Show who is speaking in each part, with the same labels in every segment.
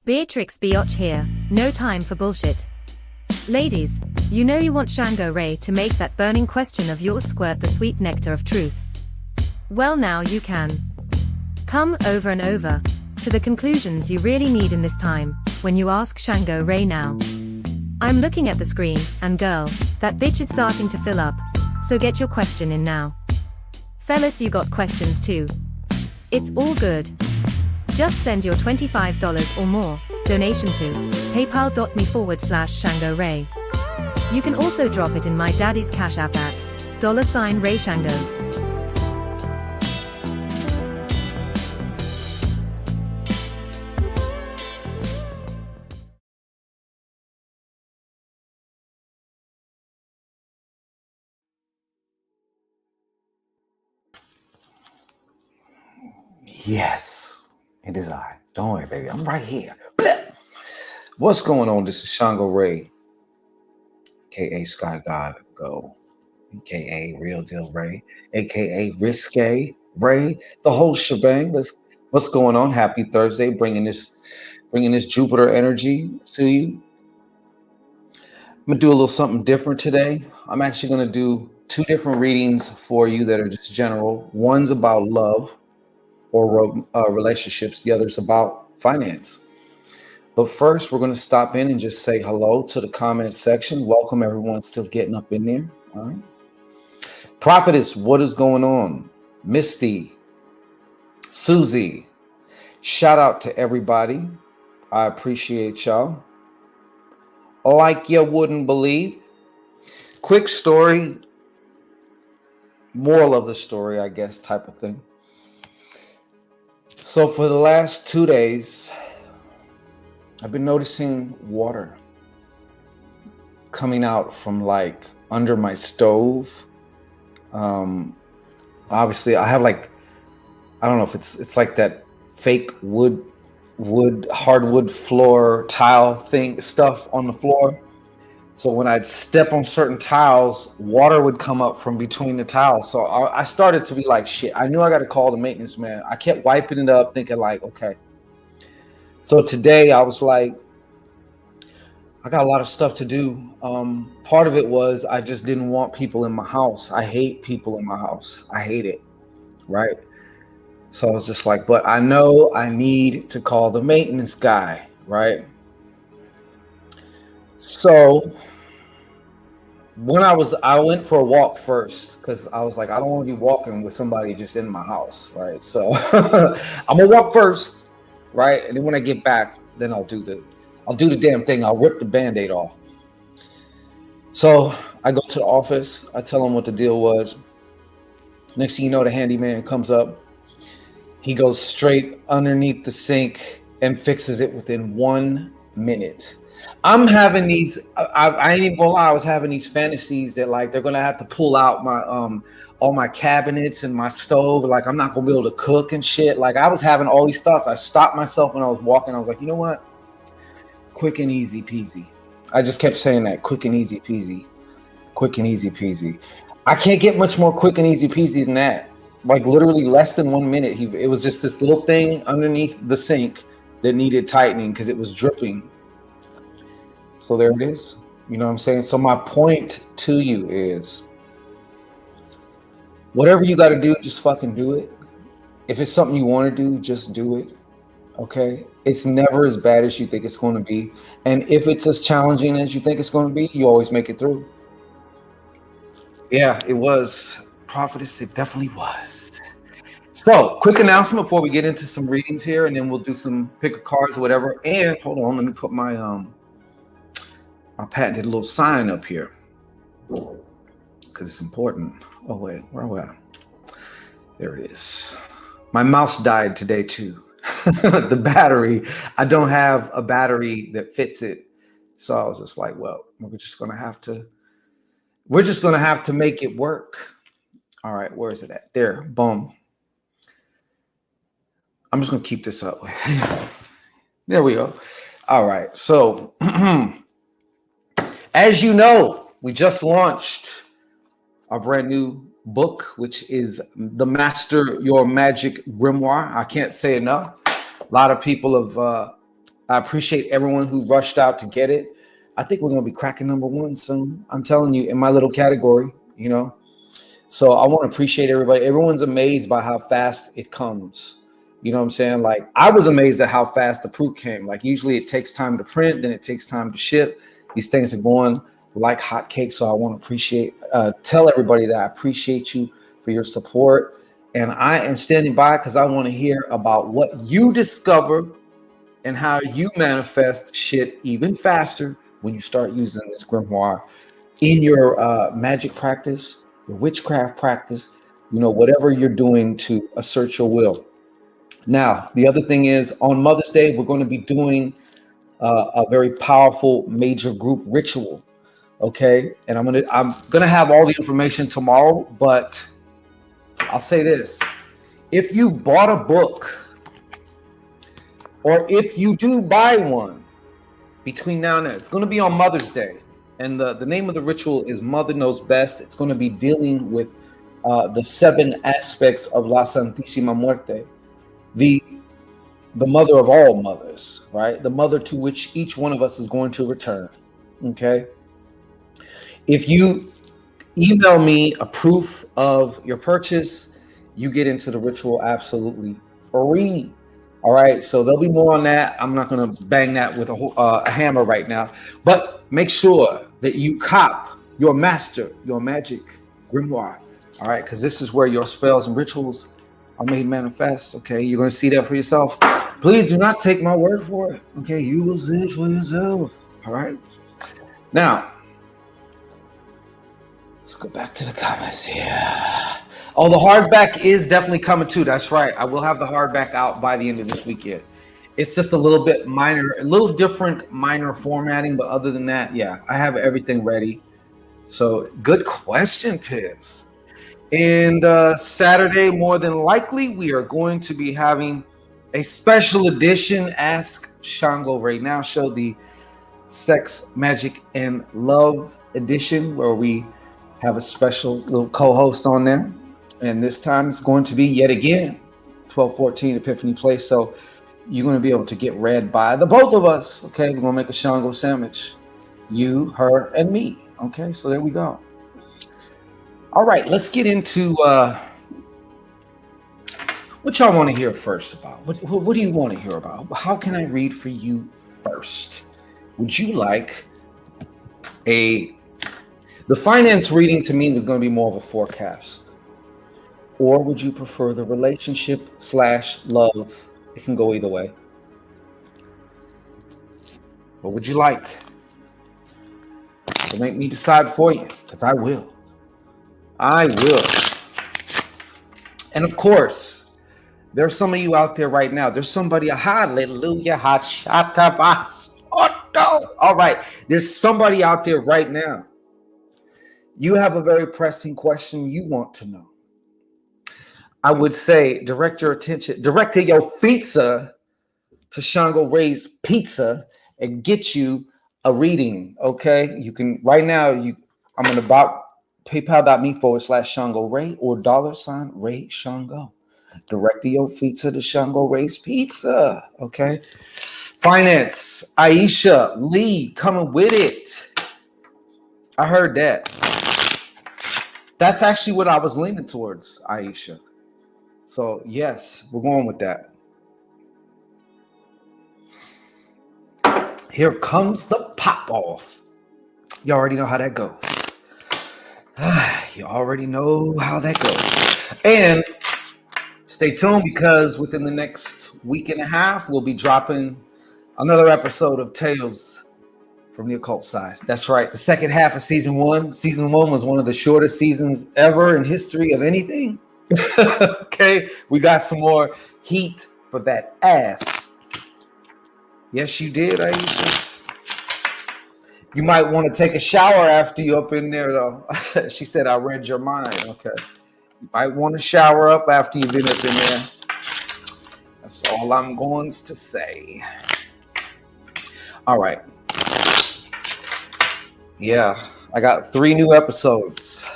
Speaker 1: Beatrix Biotch here, no time for bullshit. Ladies, you know you want Shango Rei to make that burning question of yours squirt the sweet nectar of truth. Well, now you can. Come over and over to the conclusions you really need in this time when you ask Shango Rei now. I'm looking at the screen, and girl, that bitch is starting to fill up, so get your question in now. Fellas, you got questions too. It's all good. Just send your $25 or more donation to paypal.me/Shango Rei. You can also drop it in my daddy's Cash App at $Ray Shango.
Speaker 2: Yes, it is I. Don't worry, baby. I'm right here. What's going on? This is Shango Rei, aka Sky God Go, aka Real Deal Ray, aka Risque Ray, the whole shebang. What's going on? Happy Thursday, bringing this Jupiter energy to you. I'm gonna do a little something different today. I'm actually gonna do two different readings for you that are just general. One's about love or relationships. The other's about finance. But first, we're going to stop in and just say hello to the comment section. Welcome, everyone still getting up in there. All right. Prophetess, what is going on? Misty, Susie, shout out to everybody. I appreciate y'all. Like you wouldn't believe. Quick story, moral of the story, I guess, type of thing. So for the last 2 days, I've been noticing water coming out from like under my stove. Obviously I have like, I don't know if it's like that fake hardwood floor tile thing stuff on the floor. So when I'd step on certain tiles, water would come up from between the tiles. So I started to be like, shit, I knew I got to call the maintenance man. I kept wiping it up thinking like, okay. So today I was like, I got a lot of stuff to do. Part of it was I just didn't want people in my house. I hate people in my house. I hate it, right? So I was just like, but I know I need to call the maintenance guy, right? So when I went for a walk first because I was like, I don't want to be walking with somebody just in my house, right? So I'm gonna walk first, right? And then when I get back, then I'll do the damn thing. I'll rip the Band-Aid off. So I go to the office. I tell him what the deal was. Next thing you know, the handyman comes up. He goes straight underneath the sink and fixes it within 1 minute. I'm having these, I ain't even gonna lie, I was having these fantasies that like they're gonna have to pull out my all my cabinets and my stove, like I'm not gonna be able to cook and shit. Like I was having all these thoughts. I stopped myself when I was walking. I was like, you know what? Quick and easy peasy. I just kept saying that, quick and easy peasy. Quick and easy peasy. I can't get much more quick and easy peasy than that. Like literally less than 1 minute. It was just this little thing underneath the sink that needed tightening because it was dripping. So there it is. You know what I'm saying? So my point to you is whatever you got to do, just fucking do it. If it's something you want to do, just do it. Okay? It's never as bad as you think it's going to be. And if it's as challenging as you think it's going to be, you always make it through. Yeah, it was. Prophetess, it definitely was. So, quick announcement before we get into some readings here, and then we'll do some pick of cards or whatever. And hold on, let me put my my patented little sign up here because it's important. Oh wait, where are we at? There it is. My mouse died today too. The battery, I don't have a battery that fits it. So I was just like, well, we're just gonna have to make it work. All right, where is it at? There, boom. I'm just gonna keep this up. There we go. All right, so as you know, we just launched our brand new book, which is The Master Your Magic Grimoire. I can't say enough. A lot of people have I appreciate everyone who rushed out to get it. I think we're going to be cracking number one soon. I'm telling you, in my little category, you know. So I want to appreciate everybody. Everyone's amazed by how fast it comes. You know what I'm saying? Like, I was amazed at how fast the proof came. Like, usually it takes time to print, then it takes time to ship. These things are going like hotcakes. So I want to tell everybody that I appreciate you for your support. And I am standing by because I want to hear about what you discover and how you manifest shit even faster when you start using this grimoire in your magic practice, your witchcraft practice, you know, whatever you're doing to assert your will. Now, the other thing is, on Mother's Day, we're going to be doing a very powerful major group ritual. Okay, and I'm gonna have all the information tomorrow, but I'll say this: if you've bought a book, or if you do buy one between now and then, it's going to be on Mother's Day, and the name of the ritual is Mother Knows Best. It's going to be dealing with the 7 aspects of La Santísima Muerte, the mother of all mothers, right? The mother to which each one of us is going to return. Okay. If you email me a proof of your purchase, you get into the ritual absolutely free. All right. So there'll be more on that. I'm not going to bang that with a hammer right now, but make sure that you cop your master, your magic grimoire. All right. Because this is where your spells and rituals are made manifest. Okay, you're going to see that for yourself. Please do not take my word for it. Okay, you will see it for yourself. All right. Now, let's go back to the comments here. Oh, the hardback is definitely coming too. That's right. I will have the hardback out by the end of this weekend. It's just a little bit minor, a little different minor formatting, but other than that, yeah, I have everything ready. So good question, Pips. And Saturday, more than likely, we are going to be having a special edition Ask Shango Rei Now show, the Sex, Magic, and Love edition, where we have a special little co-host on there. And this time it's going to be yet again 1214 Epiphany Place. So you're going to be able to get read by the both of us. Okay, we're going to make a Shango sandwich. You, her, and me. Okay, so there we go. All right, let's get into what y'all want to hear first about. What do you want to hear about? How can I read for you first? Would you like the finance reading? To me was going to be more of a forecast. Or would you prefer the relationship / love? It can go either way. What would you like? So make me decide for you, because I will. I will. And of course, there's some of you out there right now. There's somebody, hallelujah, all right. There's somebody out there right now. You have a very pressing question you want to know. I would say direct your pizza to Shango Rei's Pizza and get you a reading. Okay. You can right now, I'm going to PayPal.me/Shango Rei or $Ray Shango. Direct your pizza to Shango Rei's Pizza. Okay. Finance, Aisha Lee coming with it. I heard that. That's actually what I was leaning towards, Aisha. So yes, we're going with that. Here comes the pop off. You already know how that goes. You already know how that goes. And stay tuned, because within the next week and a half, we'll be dropping another episode of Tales from the Occult Side. That's right. The second half of season 1. Season 1 was one of the shortest seasons ever in history of anything. Okay. We got some more heat for that ass. Yes, you did, Aisha. You might want to take a shower after you up in there, though. She said, I read your mind. Okay. You might want to shower up after you've been up in there. That's all I'm going to say. All right. Yeah, I got 3 new episodes.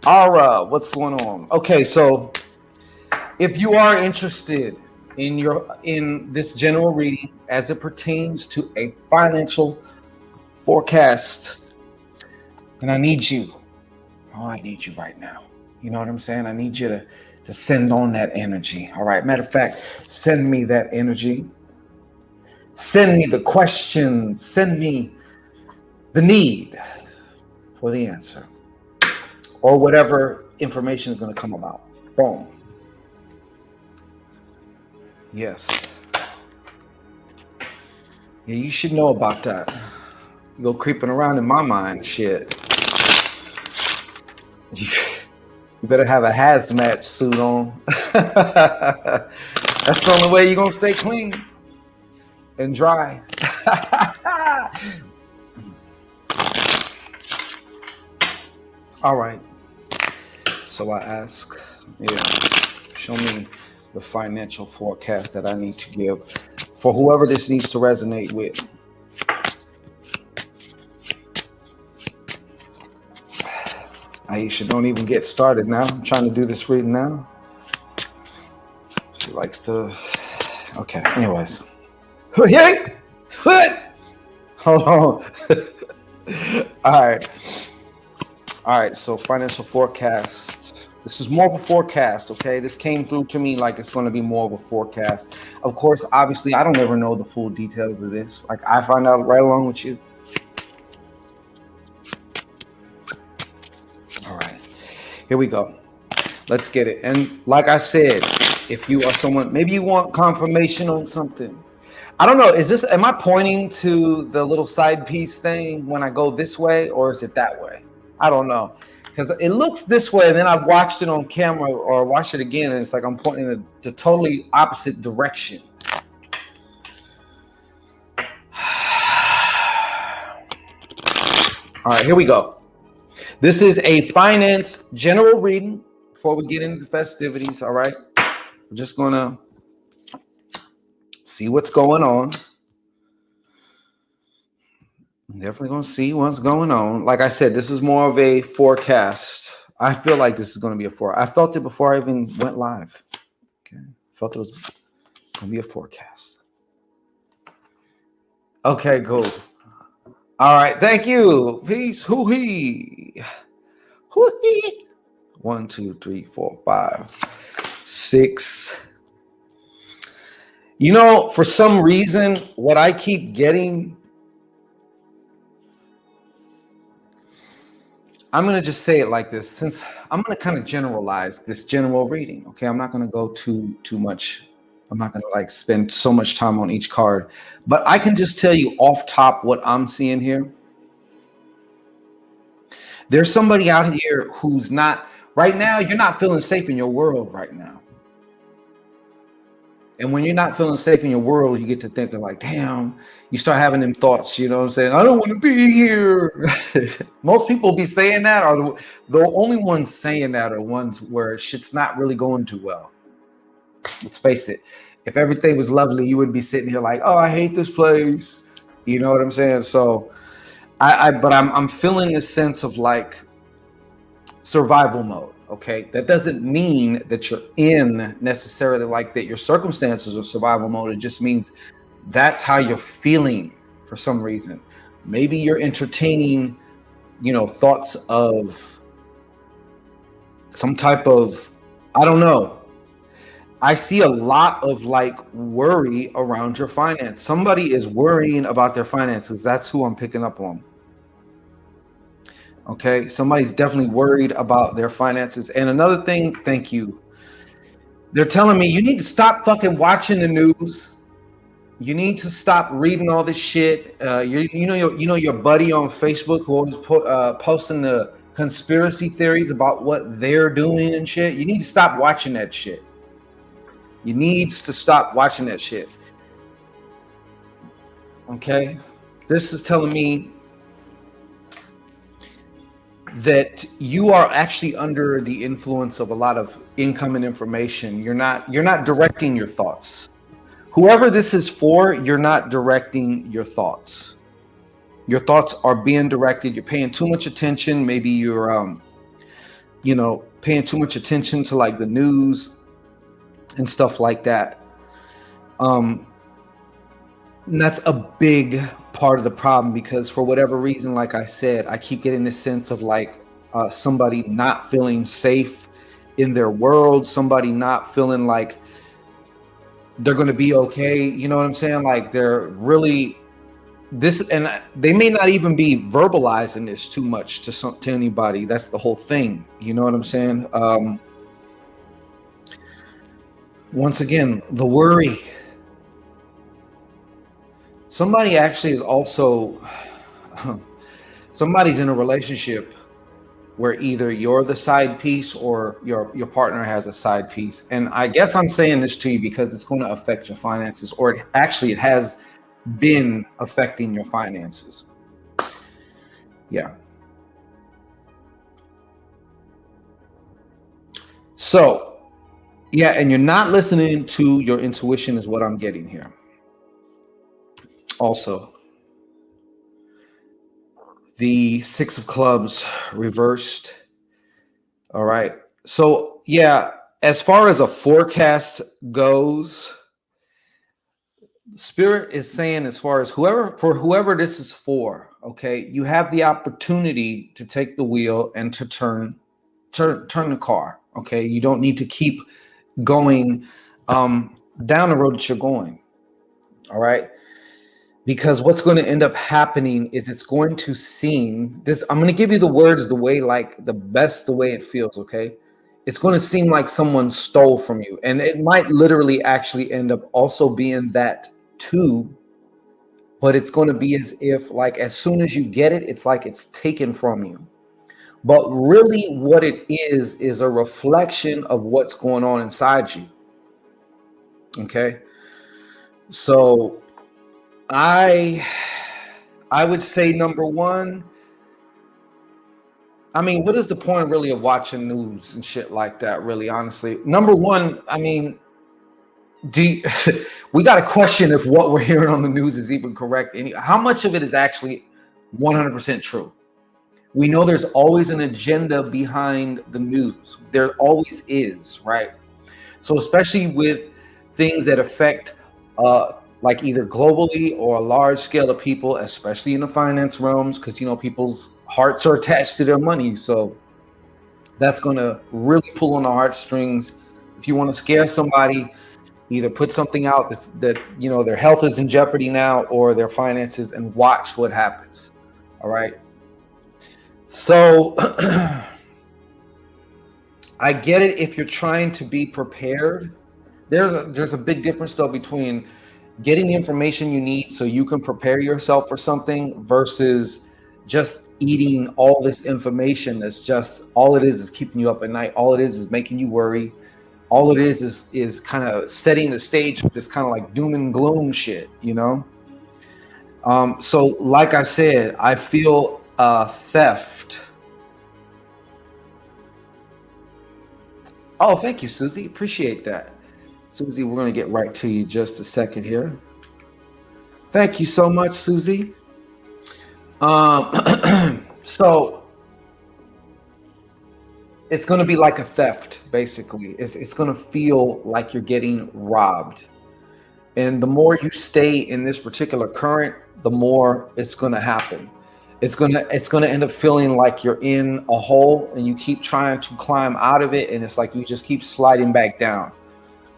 Speaker 2: All right, what's going on? Okay, so if you are interested in this general reading as it pertains to a financial forecast. And I need you. Oh, I need you right now. You know what I'm saying? I need you to send on that energy. All right. Matter of fact, send me that energy. Send me the questions. Send me the need for the answer or whatever information is going to come about. Boom. Yes. Yeah, you should know about that. You go creeping around in my mind, shit. You better have a hazmat suit on. That's the only way you're going to stay clean and dry. All right. So I ask, show me the financial forecast that I need to give for whoever this needs to resonate with. Aisha, don't even get started now. I'm trying to do this reading now. She likes to. Okay, anyways. Hey! What? Hold on. All right, so financial forecast. This is more of a forecast, okay? This came through to me like it's going to be more of a forecast. Of course, obviously, I don't ever know the full details of this. Like, I find out right along with you. All right, here we go. Let's get it. And like I said, if you are someone, maybe you want confirmation on something. I don't know. Am I pointing to the little side piece thing when I go this way, or is it that way? I don't know. Because it looks this way, and then I've watched it on camera or watched it again, and it's like I'm pointing in the totally opposite direction. All right, here we go. This is a finance general reading before we get into the festivities, all right? We're just going to see what's going on. I'm definitely going to see what's going on. Like I said, this is more of a forecast. I feel like this is going to be a forecast. I felt it before I even went live. Okay. I felt it was going to be a forecast. Okay, cool. All right. Thank you. Peace. Hoo-hee. Hoo-hee. 1, 2, 3, 4, 5, 6. You know, for some reason, what I keep getting, I'm going to just say it like this, since I'm going to kind of generalize this general reading. Okay. I'm not going to go too much. I'm not going to like spend so much time on each card, but I can just tell you off top what I'm seeing here. There's somebody out here who's not right now. You're not feeling safe in your world right now. And when you're not feeling safe in your world, you get to thinking like, damn, you start having them thoughts, you know what I'm saying? I don't want to be here. Most people be saying that, or the only ones saying that are ones where shit's not really going too well. Let's face it. If everything was lovely, you would be sitting here like, oh, I hate this place. You know what I'm saying? So but I'm feeling a sense of like survival mode. Okay, that doesn't mean that you're in necessarily like that your circumstances are survival mode. It just means that's how you're feeling for some reason. Maybe you're entertaining, thoughts of some type of, I don't know. I see a lot of like worry around your finance. Somebody is worrying about their finances. That's who I'm picking up on. Okay, somebody's definitely worried about their finances. And another thing, thank you. They're telling me you need to stop fucking watching the news. You need to stop reading all this shit. You know your buddy on Facebook who always posting the conspiracy theories about what they're doing and shit. You need to stop watching that shit. You need to stop watching that shit. Okay, this is telling me that you are actually under the influence of a lot of incoming information. You're not directing your thoughts. Whoever this is for, you're not directing your thoughts. Your thoughts are being directed. You're paying too much attention. Maybe you're, paying too much attention to like the news and stuff like that. And that's a big part of the problem, because for whatever reason, like I said, I keep getting this sense of like somebody not feeling safe in their world, somebody not feeling like they're going to be okay. You know what I'm saying? Like they're really this, and they may not even be verbalizing this too much to anybody. That's the whole thing. You know what I'm saying? Once again, the worry. Somebody actually is also, somebody's in a relationship where either you're the side piece or your partner has a side piece. And I guess I'm saying this to you because it's going to affect your finances, or it has been affecting your finances. Yeah. So, yeah, and you're not listening to your intuition is what I'm getting here. Also, the 6 of clubs reversed. All right. So, yeah, as far as a forecast goes, Spirit is saying, as far as whoever this is for, okay, you have the opportunity to take the wheel and to turn the car. Okay, you don't need to keep going down the road that you're going. All right. Because what's going to end up happening is it's going to seem this. I'm going to give you the words the way it feels. Okay. It's going to seem like someone stole from you. And it might literally actually end up also being that too. But it's going to be as if, like, as soon as you get it, it's like it's taken from you. But really what it is a reflection of what's going on inside you. Okay. So I would say, number one, I mean, what is the point really of watching news and shit like that, really, honestly? Number one, I mean, we got to question if what we're hearing on the news is even correct. How much of it is actually 100% true? We know there's always an agenda behind the news. There always is, right? So especially with things that affect like either globally or a large scale of people, especially in the finance realms, because, you know, people's hearts are attached to their money. So that's going to really pull on the heartstrings. If you want to scare somebody, either put something out that, you know, their health is in jeopardy now, or their finances, and watch what happens. All right. So I get it if you're trying to be prepared. There's a big difference though between getting the information you need so you can prepare yourself for something versus just eating all this information that's just, all it is keeping you up at night. All it is making you worry. All it is kind of setting the stage for this kind of like doom and gloom shit, you know? So like I said, I feel theft. Oh, thank you, Susie. Appreciate that. Susie, we're going to get right to you just a second here. Thank you so much, Susie. So it's going to be like a theft, basically. It's going to feel like you're getting robbed. And the more you stay in this particular current, the more it's going to happen. It's going to end up feeling like you're in a hole and you keep trying to climb out of it, and it's like you just keep sliding back down.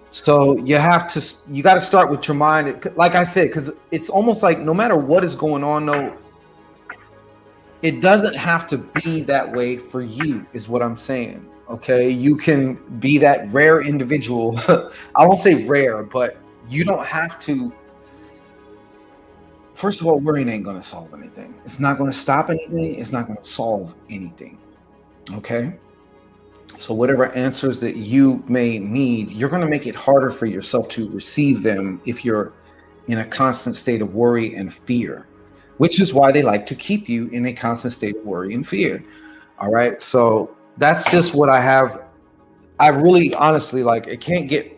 Speaker 2: So you got to start with your mind, like I said, because it's almost like no matter what is going on, though, it doesn't have to be that way for you, is what I'm saying. Okay, you can be that rare individual. I won't say rare, but you don't have to. First of all, worrying ain't going to solve anything. It's not going to stop anything. It's not going to solve anything. Okay. So whatever answers that you may need, you're going to make it harder for yourself to receive them if you're in a constant state of worry and fear, which is why they like to keep you in a constant state of worry and fear. All right. So that's just what I have. I really, honestly, like, it can't get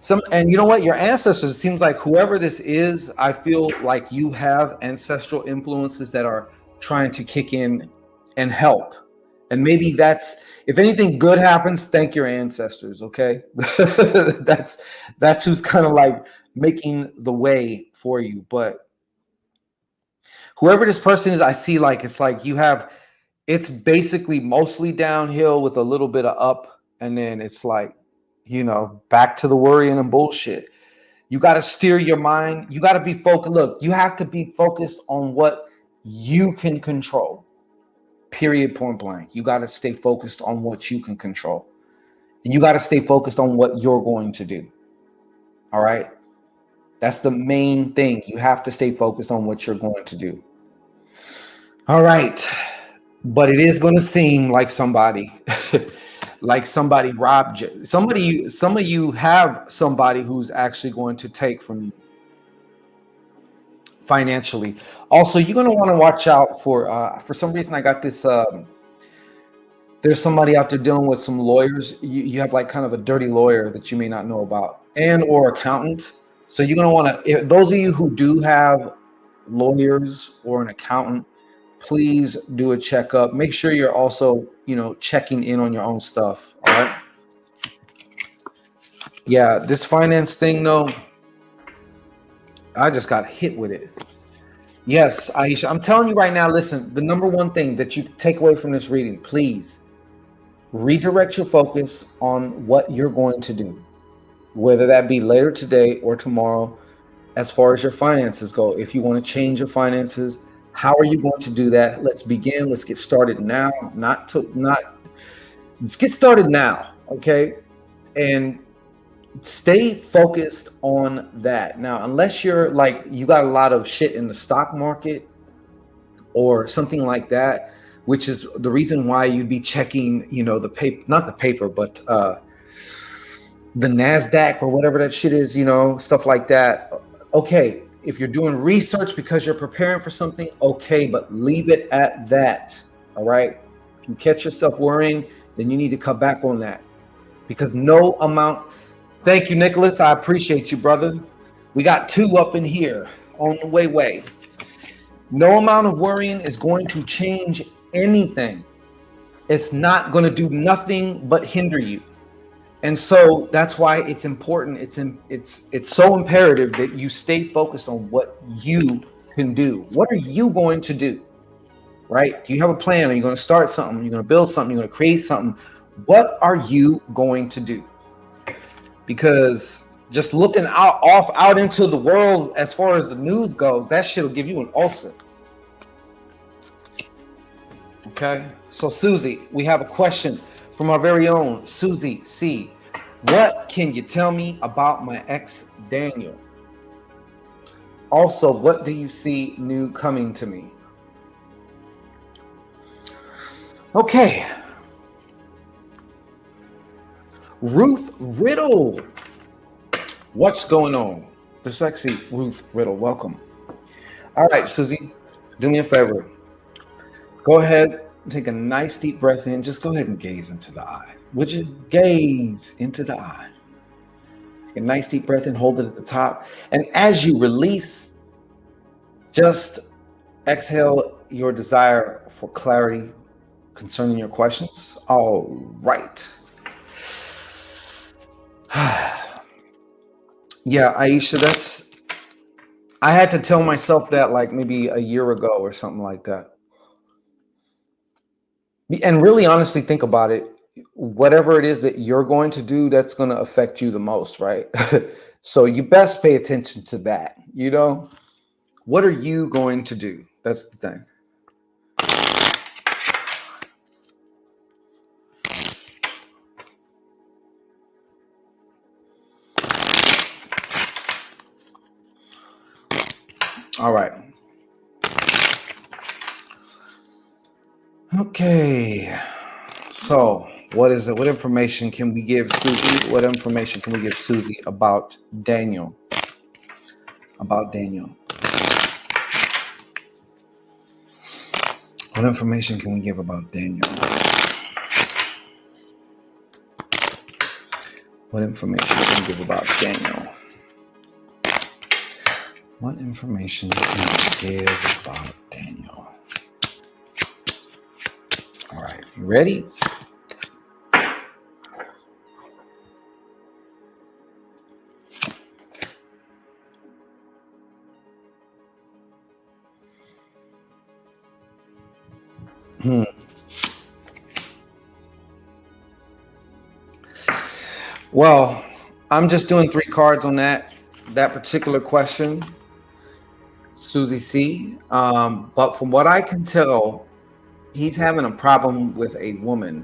Speaker 2: some. And you know what? Your ancestors, it seems like whoever this is, I feel like you have ancestral influences that are trying to kick in and help. And maybe that's, if anything good happens, thank your ancestors. Okay. That's who's kind of like making the way for you. But whoever this person is, I see like it's like it's basically mostly downhill with a little bit of up, and then it's like, back to the worrying and bullshit. You got to steer your mind. You got to be focused. Look, you have to be focused on what you can control. Period, point blank. You got to stay focused on what you can control. And you got to stay focused on what you're going to do. All right? That's the main thing. You have to stay focused on what you're going to do. All right. But it is going to seem like somebody robbed you. Some of you have somebody who's actually going to take from you financially. Also, you're going to want to watch out for some reason I got this there's somebody out there dealing with some lawyers. You have like kind of a dirty lawyer that you may not know about, and or accountant. So you're going to want to, those of you who do have lawyers or an accountant, please do a checkup. Make sure you're also, checking in on your own stuff. All right. Yeah, this finance thing, though, I just got hit with it. Yes, Aisha, I'm telling you right now, listen, the number one thing that you take away from this reading, please redirect your focus on what you're going to do, whether that be later today or tomorrow, as far as your finances go. If you want to change your finances, how are you going to do that? Let's begin. Let's get started now. Let's get started now. Okay. And stay focused on that. Now, unless you're like, you got a lot of shit in the stock market or something like that, which is the reason why you'd be checking, the paper, not the paper, but the NASDAQ or whatever that shit is, stuff like that. Okay. If you're doing research because you're preparing for something, okay, but leave it at that. All right. If you catch yourself worrying, then you need to cut back on that, because no amount. Thank you, Nicholas. I appreciate you, brother. We got two up in here on the way. No amount of worrying is going to change anything. It's not going to do nothing but hinder you. And so that's why it's important. It's so imperative that you stay focused on what you can do. What are you going to do? Right? Do you have a plan? Are you going to start something? You're going to build something? You're going to create something? What are you going to do? Because just looking out into the world as far as the news goes, that shit will give you an ulcer. Okay. So Susie, we have a question from our very own Susie C. What can you tell me about my ex Daniel? Also, what do you see new coming to me? Okay. Ruth Riddle. What's going on? The sexy Ruth Riddle. Welcome. All right, Susie, do me a favor. Go ahead. Take a nice deep breath in. Just go ahead and gaze into the eye. Would you gaze into the eye? Take a nice deep breath in, hold it at the top. And as you release, just exhale your desire for clarity concerning your questions. All right. Yeah, Aisha, I had to tell myself that like maybe a year ago or something like that. And really honestly think about it. Whatever it is that you're going to do, that's going to affect you the most, right? So you best pay attention to that. What are you going to do? That's the thing. All right. Okay. So what is it? What information can we give Susie? What information can we give Susie about Daniel? About Daniel. What information can we give about Daniel? What information can we give about Daniel? What information can we give about Daniel? All right, you ready? Hmm. Well, I'm just doing 3 cards on that particular question, Susie C. But from what I can tell, he's having a problem with a woman.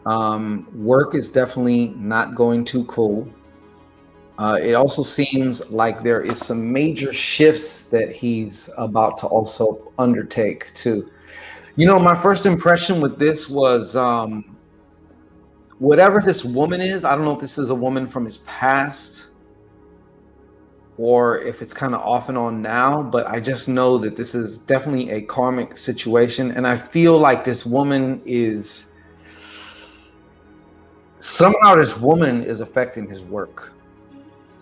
Speaker 2: Work is definitely not going too cool. It also seems like there is some major shifts that he's about to also undertake too. You know, my first impression with this was whatever this woman is, I don't know if this is a woman from his past or if it's kind of off and on now, but I just know that this is definitely a karmic situation. And I feel like this woman is somehow this woman is affecting his work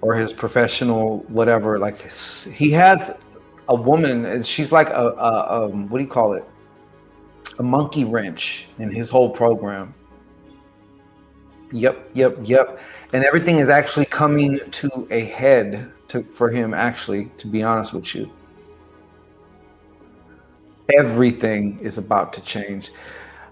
Speaker 2: or his professional whatever. Like he has a woman, and she's like a what do you call it, a monkey wrench in his whole program. Yep. And everything is actually coming to a head for him, actually, to be honest with you. Everything is about to change.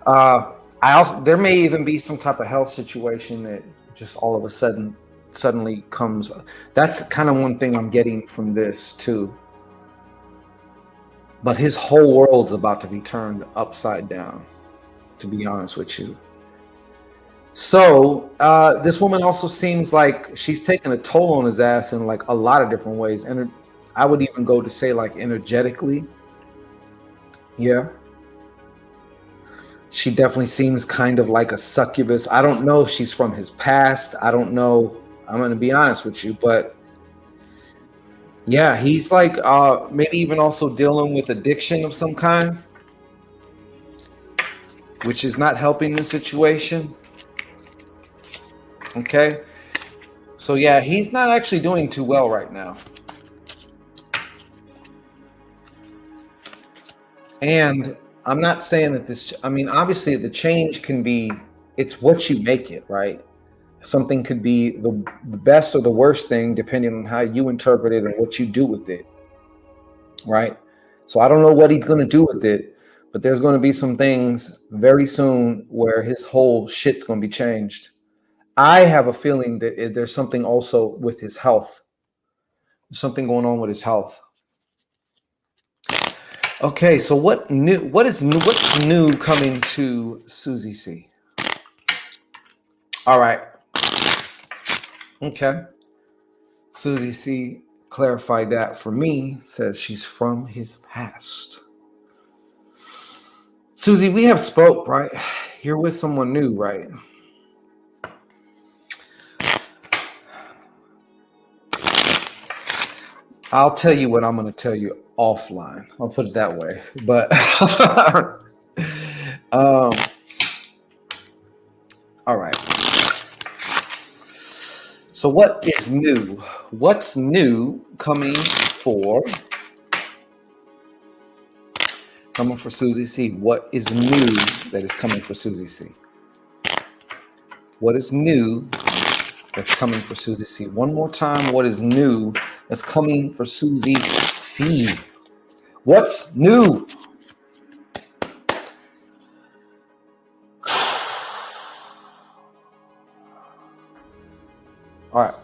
Speaker 2: There may even be some type of health situation that just all of a sudden suddenly comes. That's kind of one thing I'm getting from this too. But his whole world's about to be turned upside down, to be honest with you. So this woman also seems like she's taking a toll on his ass in like a lot of different ways. And I would even go to say like energetically. Yeah. She definitely seems kind of like a succubus. I don't know if she's from his past. I don't know. I'm going to be honest with you, but yeah, he's like maybe even also dealing with addiction of some kind, which is not helping the situation. Okay. So yeah, he's not actually doing too well right now. And I'm not saying that this, I mean, obviously the change can be, it's what you make it, right? Something could be the best or the worst thing, depending on how you interpret it and what you do with it, right? So I don't know what he's going to do with it, but there's going to be some things very soon where his whole shit's going to be changed. I have a feeling that there's something also with his health. There's something going on with his health. Okay, so what's new coming to Susie C? All right. Okay. Susie C clarified that for me, says she's from his past. Susie, we have spoke, right? You're with someone new, right? I'll tell you what I'm going to tell you offline. I'll put it that way. But all right. So what is new? What's new coming for Susie C? What is new that is coming for Susie C? What is new that's coming for Susie C? One more time. What is new that's coming for Susie C? What's new? All right.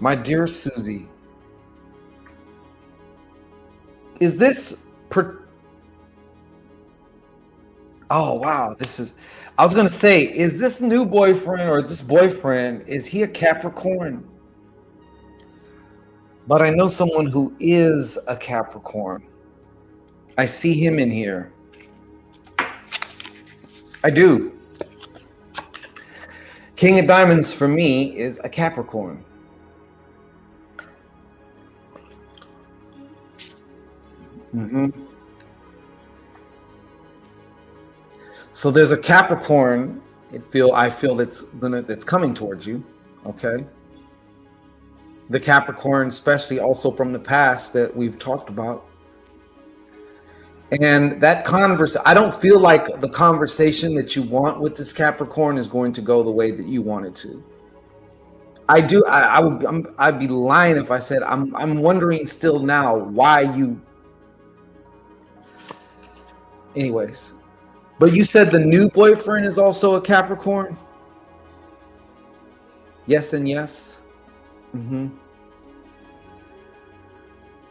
Speaker 2: My dear Susie, is this oh wow, I was gonna say, is this new boyfriend or this boyfriend, is he a Capricorn? But I know someone who is a Capricorn. I see him in here. I do. King of Diamonds for me is a Capricorn. So there's a Capricorn. I feel that's coming towards you. Okay. The Capricorn, especially also from the past that we've talked about. And that I don't feel like the conversation that you want with this Capricorn is going to go the way that you want it to. I do. I'd be lying if I said I'm wondering still now why you. Anyways, but you said the new boyfriend is also a Capricorn. Yes and yes. Mm-hmm.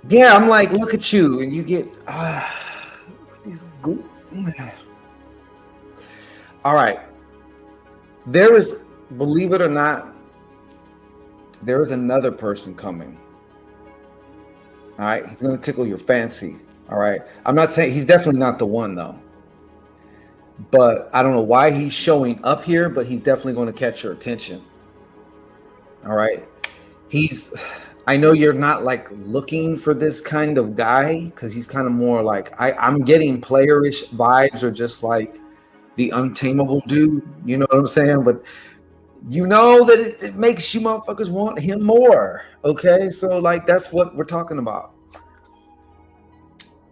Speaker 2: Yeah, I'm like, look at you, and you get these goop. All right. There is, believe it or not, there is another person coming. All right. He's going to tickle your fancy. All right. I'm not saying he's definitely not the one, though. But I don't know why he's showing up here, but he's definitely going to catch your attention. All right. I know you're not like looking for this kind of guy because he's kind of more like, I'm getting playerish vibes or just like the untamable dude. You know what I'm saying? But you know that it makes you motherfuckers want him more. Okay. So like, that's what we're talking about.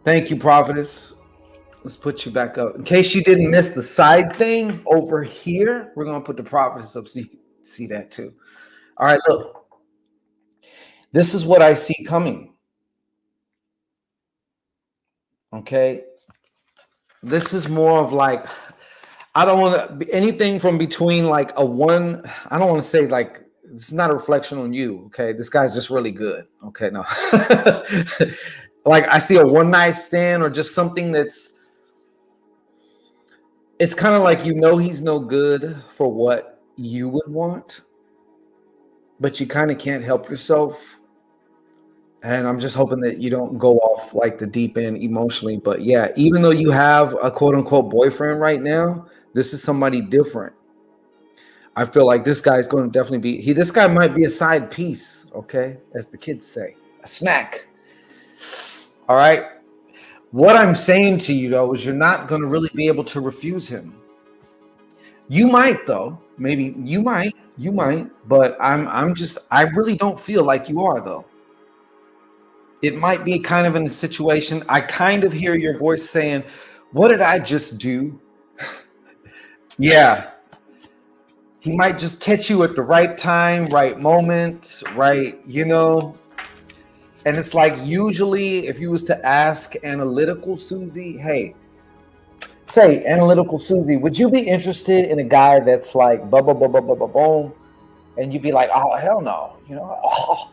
Speaker 2: Thank you, Prophetess. Let's put you back up. In case you didn't miss the side thing over here, we're going to put the Prophetess up so you can see that too. All right, look. This is what I see coming. Okay. This is more of like, I don't want to be anything from between like a one. I don't want to say like, it's not a reflection on you. Okay. This guy's just really good. Okay. No. Like I see a one night stand or just something that's, it's kind of like, you know, he's no good for what you would want, but you kind of can't help yourself. And I'm just hoping that you don't go off like the deep end emotionally. But yeah, even though you have a quote unquote boyfriend right now, this is somebody different. I feel like this guy's going to definitely be, this guy might be a side piece. Okay. As the kids say, a snack. All right. What I'm saying to you though, is you're not going to really be able to refuse him. You might though, maybe you might, but I really don't feel like you are though. It might be kind of in a situation. I kind of hear your voice saying, what did I just do? Yeah. He might just catch you at the right time, right moment, right, you know. And it's like, usually if you was to ask analytical Susie, hey, say analytical Susie, would you be interested in a guy that's like boom? And you'd be like, oh, hell no, you know, oh,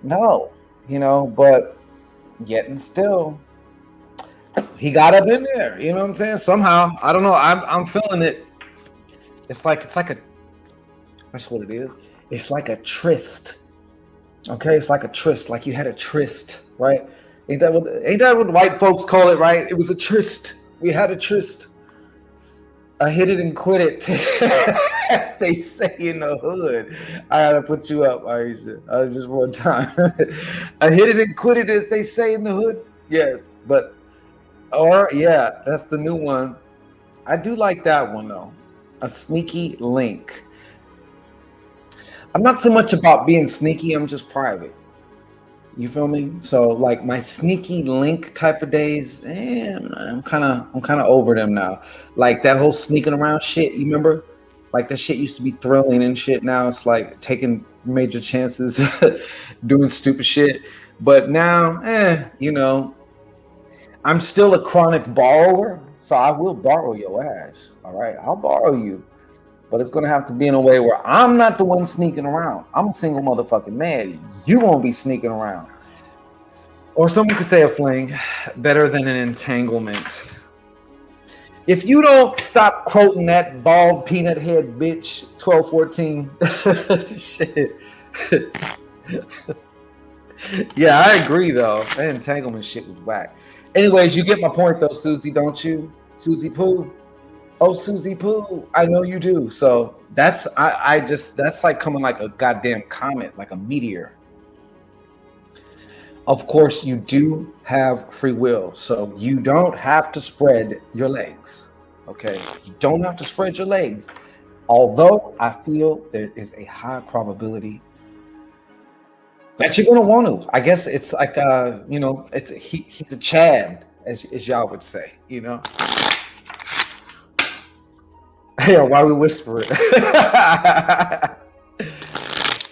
Speaker 2: no. You know, but yet and still, he got up in there. You know what I'm saying? Somehow, I don't know. I'm feeling it. It's like a. That's what it is. It's like a tryst. Okay, it's like a tryst. Like you had a tryst, right? Ain't that what white folks call it, right? It was a tryst. We had a tryst. I hit it and quit it, as they say in the hood. I gotta put you up, Aisha. Just one time. I hit it and quit it, as they say in the hood. Yes, but yeah, that's the new one. I do like that one though. A sneaky link. I'm not so much about being sneaky. I'm just private. You feel me? So like my sneaky link type of days, I'm kind of over them now. Like that whole sneaking around shit. You remember? Like that shit used to be thrilling and shit. Now it's like taking major chances, doing stupid shit. But now, you know, I'm still a chronic borrower, so I will borrow your ass. All right, I'll borrow you. But it's going to have to be in a way where I'm not the one sneaking around. I'm a single motherfucking man. You won't be sneaking around. Or someone could say a fling, better than an entanglement. If you don't stop quoting that bald peanut head bitch, 1214. Shit. Yeah, I agree though. That entanglement shit was whack. Anyways, you get my point though, Susie, don't you? Susie Pooh. Oh, Susie Pooh, I know you do. So that's that's like coming like a goddamn comet, like a meteor. Of course, you do have free will, so you don't have to spread your legs. Okay, you don't have to spread your legs. Although I feel there is a high probability that you're gonna want to. I guess it's like you know, he's a Chad. as y'all would say, you know. Yeah, why we whispering?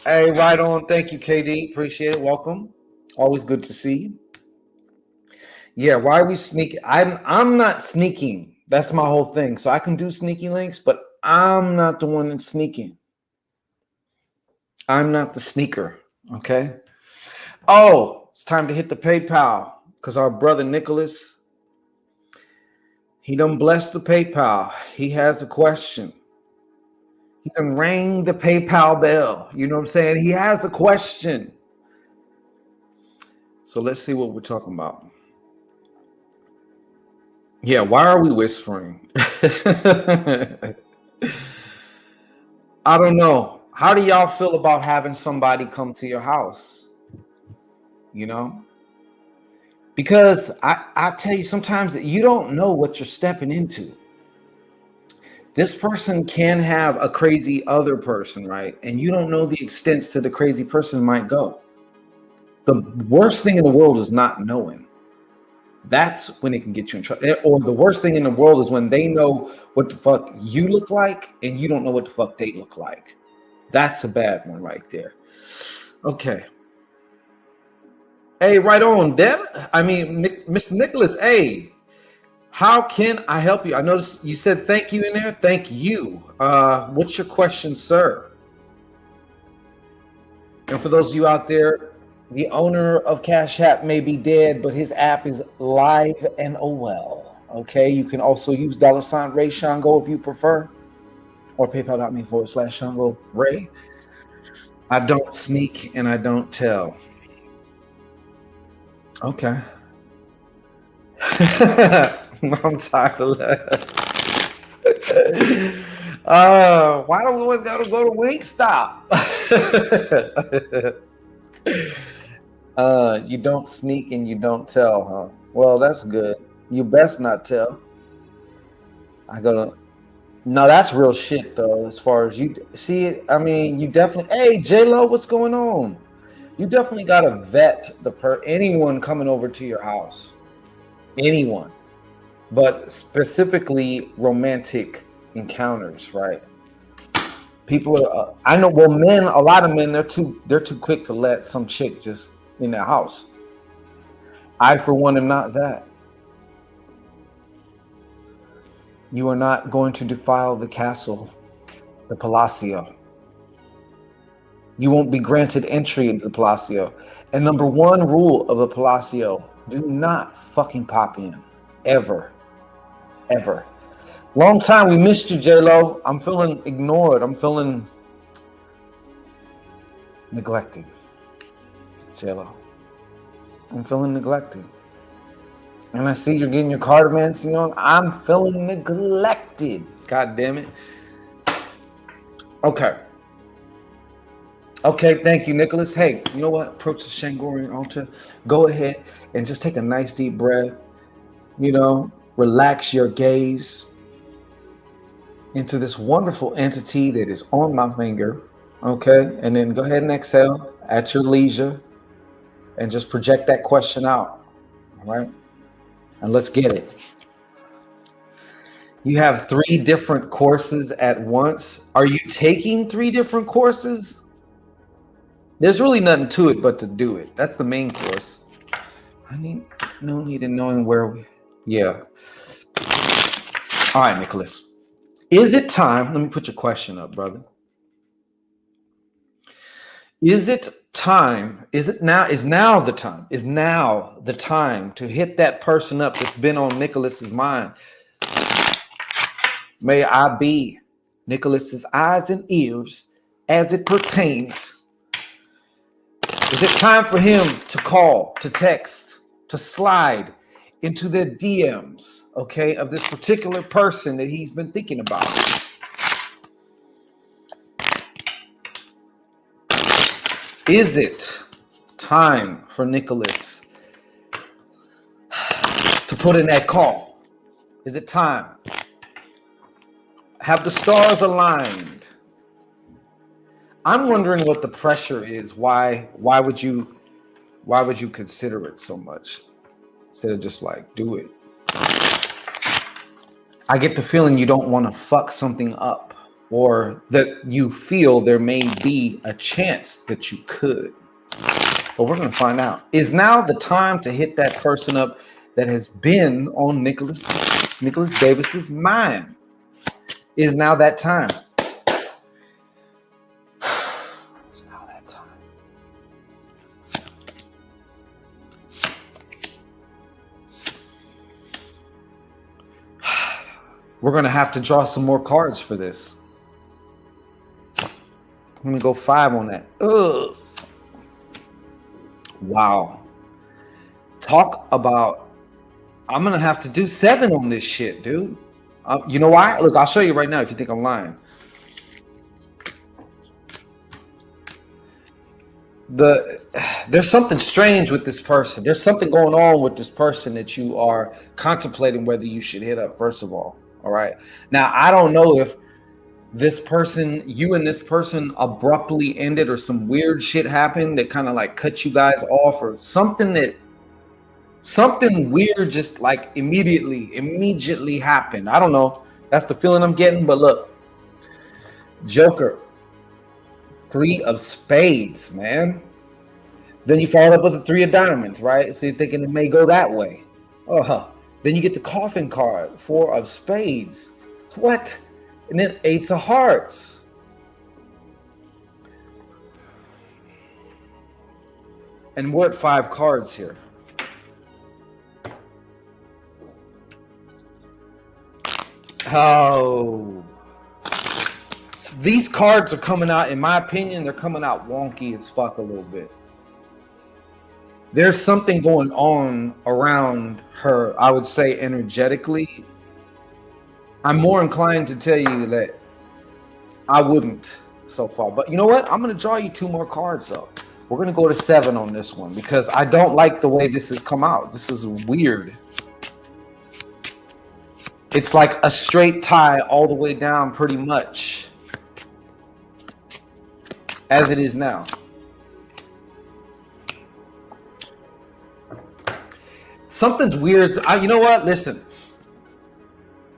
Speaker 2: Hey, right on. Thank you, KD. Appreciate it. Welcome. Always good to see you. Yeah, why are we sneaking? I'm not sneaking. That's my whole thing. So I can do sneaky links, but I'm not the one that's sneaking. I'm not the sneaker. Okay. Oh, it's time to hit the PayPal because our brother Nicholas, he done blessed the PayPal. He has a question. He done rang the PayPal bell. You know what I'm saying? He has a question. So let's see what we're talking about. Yeah, why are we whispering? I don't know. How do y'all feel about having somebody come to your house? You know? Because I tell you, sometimes you don't know what you're stepping into. This person can have a crazy other person, right? And you don't know the extents to the crazy person might go. The worst thing in the world is not knowing. That's when it can get you in trouble. Or the worst thing in the world is when they know what the fuck you look like and you don't know what the fuck they look like. That's a bad one right there. Okay. Hey, right on, Deb. I mean, Mr. Nicholas, hey, how can I help you? I noticed you said thank you in there. Thank you. What's your question, sir? And for those of you out there, the owner of Cash App may be dead, but his app is live and well. Okay, you can also use $ Ray Shango if you prefer, or PayPal.me/Shango Ray. I don't sneak and I don't tell. Okay. I'm tired of that. Why do we always gotta go to Wingstop? You don't sneak and you don't tell, huh? Well, that's good. You best not tell. No, that's real shit though. As far as you see it, I mean, you definitely. Hey, J-Lo, what's going on? You definitely gotta vet anyone coming over to your house. Anyone, but specifically romantic encounters, right? People are, I know. Well, men, a lot of men, they're too quick to let some chick just in their house. I, for one, am not that. You are not going to defile the castle, the Palacio. You won't be granted entry into the Palacio. And number one rule of the Palacio: do not fucking pop in, ever, ever. Long time we missed you, J-Lo. I'm feeling ignored. I'm feeling neglected, J-Lo. I'm feeling neglected. And I see you're getting your Cardamancy on. I'm feeling neglected. God damn it. Okay. Okay, thank you, Nicholas. Hey, you know what? Approach the Shango Rei altar. Go ahead and just take a nice deep breath. You know, relax your gaze into this wonderful entity that is on my finger. Okay, and then go ahead and exhale at your leisure and just project that question out. All right, and let's get it. You have 3 different courses at once. Are you taking 3 different courses? There's really nothing to it but to do it. That's the main course. No need in knowing where we. Yeah. All right, Nicholas. Is it time? Let me put your question up, brother. Is it time? Is now the time to hit that person up that's been on Nicholas's mind? May I be Nicholas's eyes and ears as it pertains. Is it time for him to call, to text, to slide into the DMs, okay, of this particular person that he's been thinking about? Is it time for Nicholas to put in that call? Is it time? Have the stars aligned? I'm wondering what the pressure is. Why would you consider it so much? instead of just like do it. I get the feeling you don't want to fuck something up, or that you feel there may be a chance that you could. But we're going to find out. Is now the time to hit that person up that has been on Nicholas Davis's mind? Is now that time? It's now that time. We're going to have to draw some more cards for this. I'm going to go 5 on that. Ugh. Wow. Talk about, I'm going to have to do 7 on this shit, dude. You know why? Look, I'll show you right now if you think I'm lying. There's something strange with this person. There's something going on with this person that you are contemplating whether you should hit up, first of all. All right. Now, I don't know if this person, you and this person abruptly ended, or some weird shit happened that kind of like cut you guys off, or something weird just like immediately happened. I don't know. That's the feeling I'm getting. But look, Joker, 3 of spades, man. Then you follow up with the 3 of diamonds, right? So you're thinking it may go that way. Then you get the coffin card, 4 of spades. What? And then Ace of hearts. And we're at 5 cards here. Oh. These cards are coming out, in my opinion, they're coming out wonky as fuck a little bit. There's something going on around her, I would say, energetically. I'm more inclined to tell you that I wouldn't so far. But you know what? I'm going to draw you 2 more cards, though. We're going to go to 7 on this one because I don't like the way this has come out. This is weird. It's like a straight tie all the way down pretty much. As it is now. Something's weird. You know what? Listen.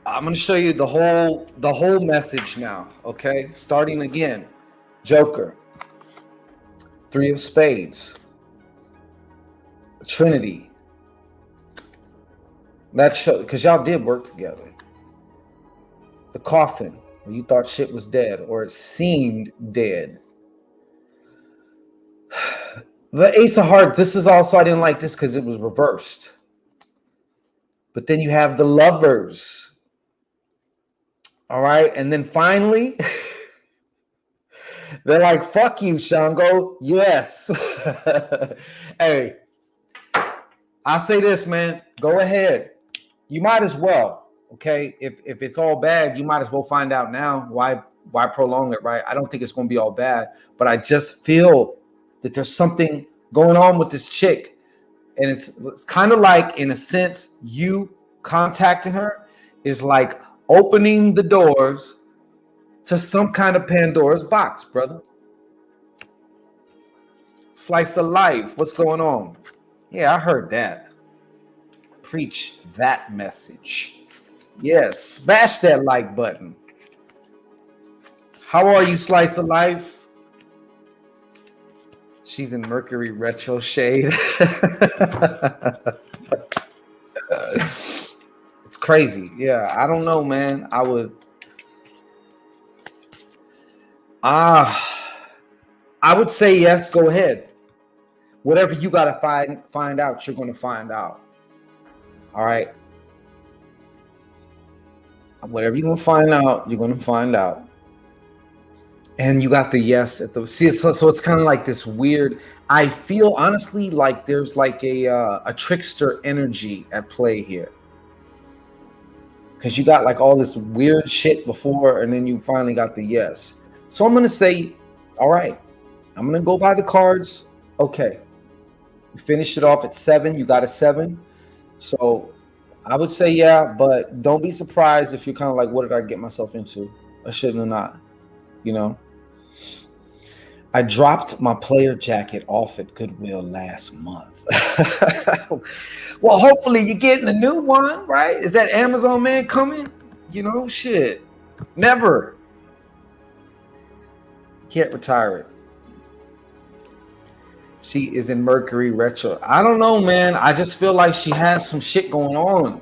Speaker 2: I'm going to show you the whole message now, okay? Starting again. Joker. 3 of spades. Trinity. That show, because y'all did work together. The coffin, where you thought shit was dead, or it seemed dead. The Ace of hearts. This is also, I didn't like this because it was reversed. But then you have the lovers. All right. And then finally, they're like, fuck you, Shango. Yes. Hey, I say this, man. Go ahead. You might as well. Okay. If it's all bad, you might as well find out now. Why prolong it, right? I don't think it's going to be all bad. But I just feel that there's something going on with this chick. And it's kind of like, in a sense, you contacting her is like opening the doors to some kind of Pandora's box, brother. Slice of life. What's going on? Yeah, I heard that. Preach that message. Yes, smash that like button. How are you, Slice of Life? She's in Mercury retro shade. It's crazy. Yeah, I don't know, man. I would say yes, go ahead. Whatever you got to find out, you're going to find out. All right. Whatever you're going to find out, you're going to find out. And you got the yes at the so it's kind of like this weird. I feel honestly like there's like a trickster energy at play here. Because you got like all this weird shit before, and then you finally got the yes. So I'm going to say, all right, I'm going to go by the cards. Okay. You finished it off at 7. You got a 7. So I would say, yeah, but don't be surprised if you're kind of like, what did I get myself into? I shouldn't have not, you know? I dropped my player jacket off at Goodwill last month. Well, hopefully you're getting a new one, right? Is that Amazon man coming? You know, shit. Never. Can't retire it. She is in Mercury retro. I don't know, man. I just feel like she has some shit going on.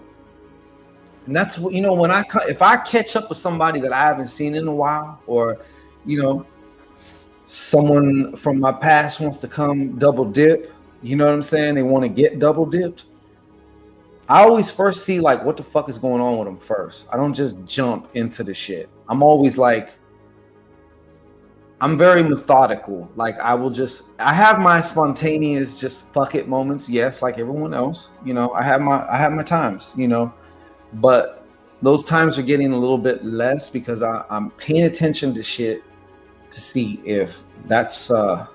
Speaker 2: And that's what, you know, when if I catch up with somebody that I haven't seen in a while, or, you know, someone from my past wants to come double dip, you know what I'm saying? They want to get double dipped. I always first see like what the fuck is going on with them first. I don't just jump into the shit. I'm always like, I'm very methodical. Like I have my spontaneous just fuck it moments. Yes, like everyone else, you know, I have my times, you know, but those times are getting a little bit less because I'm paying attention to shit to see if that's yeah,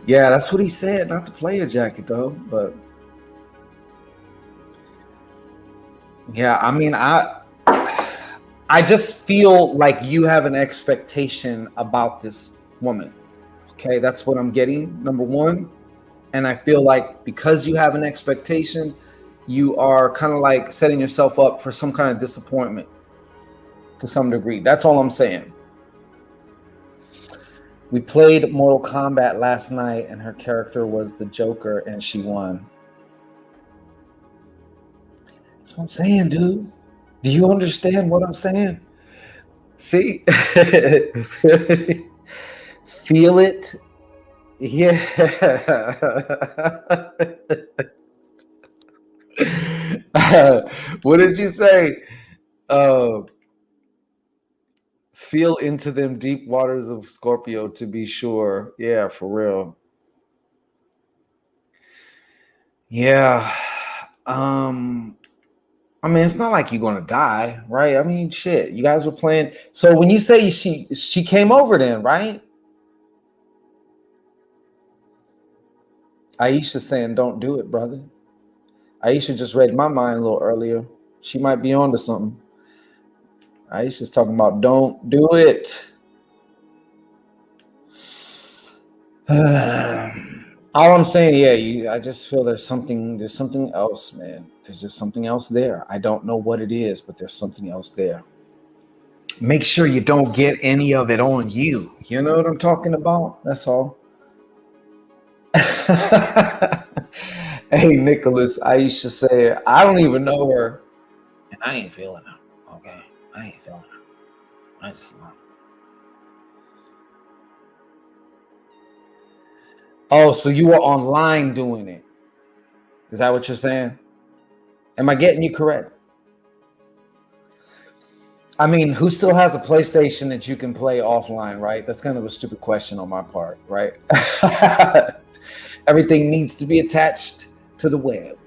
Speaker 2: that's what he said, not the player jacket though, but yeah, I mean, I just feel like you have an expectation about this woman. Okay, that's what I'm getting, number one. And I feel like because you have an expectation, you are kind of like setting yourself up for some kind of disappointment to some degree. That's all I'm saying. We played Mortal Kombat last night and her character was the Joker and she won. That's what I'm saying, dude. Do you understand what I'm saying? See? Feel it? Yeah. What did you say? Feel into them deep waters of Scorpio to be sure. Yeah, for real. Yeah. I mean, it's not like you're gonna die, right? I mean, shit. You guys were playing. So when you say she came over, then, right? Aisha saying, "Don't do it, brother." Aisha just read my mind a little earlier. She might be onto something. Aisha's talking about, "Don't do it." All I'm saying, yeah, I just feel there's something else, man. There's just something else there. I don't know what it is, but there's something else there. Make sure you don't get any of it on you. You know what I'm talking about? That's all. Hey, Nicholas, Aisha said, I don't even know her, and I ain't feeling her. Okay, I ain't feeling her. I just not. Oh, so you were online doing it? Is that what you're saying? Am I getting you correct? I mean, who still has a PlayStation that you can play offline, right? That's kind of a stupid question on my part, right? Everything needs to be attached to the web.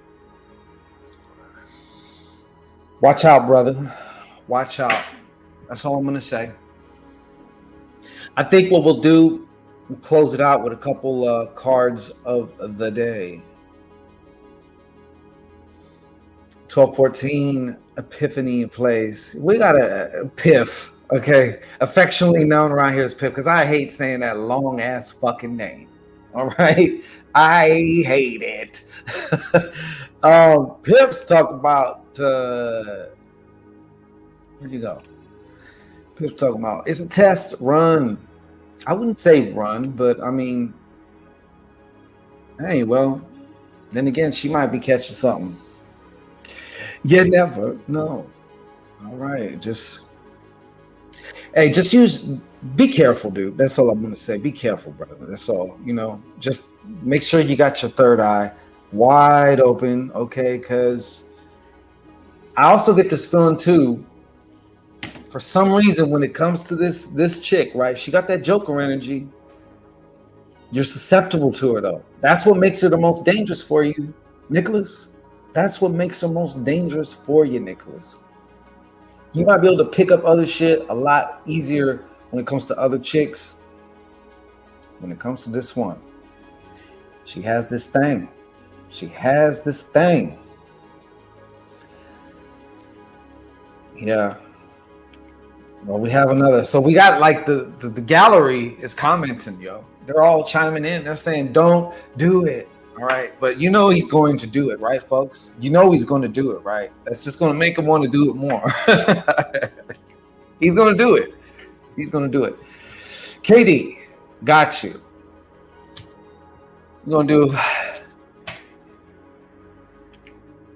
Speaker 2: Watch out, brother. Watch out. That's all I'm going to say. I think what we'll do, we'll close it out with a couple cards of the day. 1214 Epiphany plays. We got a Piff, okay? Affectionately known around here as Piff, because I hate saying that long ass fucking name. All right, I hate it. Piff's talking about where'd you go? Piff's talking about it's a test run. I wouldn't say run, but I mean, hey, well, then again, she might be catching something. You never know. All right, just be careful, dude. That's all I'm gonna say. Be careful, brother. That's all. You know, just make sure you got your third eye wide open, okay? Because I also get this feeling too. For some reason, when it comes to this chick, right? She got that Joker energy. You're susceptible to her, though. That's what makes her the most dangerous for you, Nicholas. That's what makes her most dangerous for you, Nicholas. You might be able to pick up other shit a lot easier when it comes to other chicks. When it comes to this one, she has this thing. She has this thing. Yeah. Well, we have another. So we got like the gallery is commenting, yo. They're all chiming in. They're saying, "Don't do it." All right, but you know he's going to do it, right, folks? You know he's going to do it, right? That's just going to make him want to do it more. He's going to do it. He's going to do it. KD, got you. You're going to do.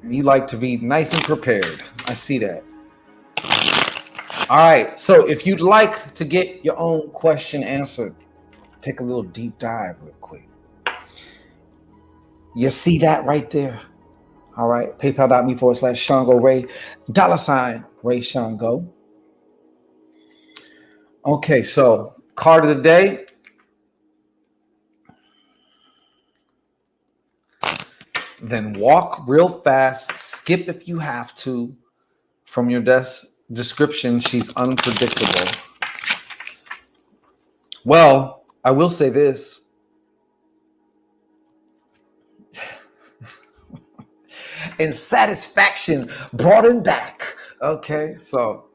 Speaker 2: You like to be nice and prepared. I see that. All right. So if you'd like to get your own question answered, take a little deep dive real quick. You see that right there? All right. PayPal.me/Shango Rei, $Ray Shango. Okay. So card of the day. Then walk real fast. Skip if you have to. From your description, she's unpredictable. Well, I will say this. And satisfaction brought him back. Okay, so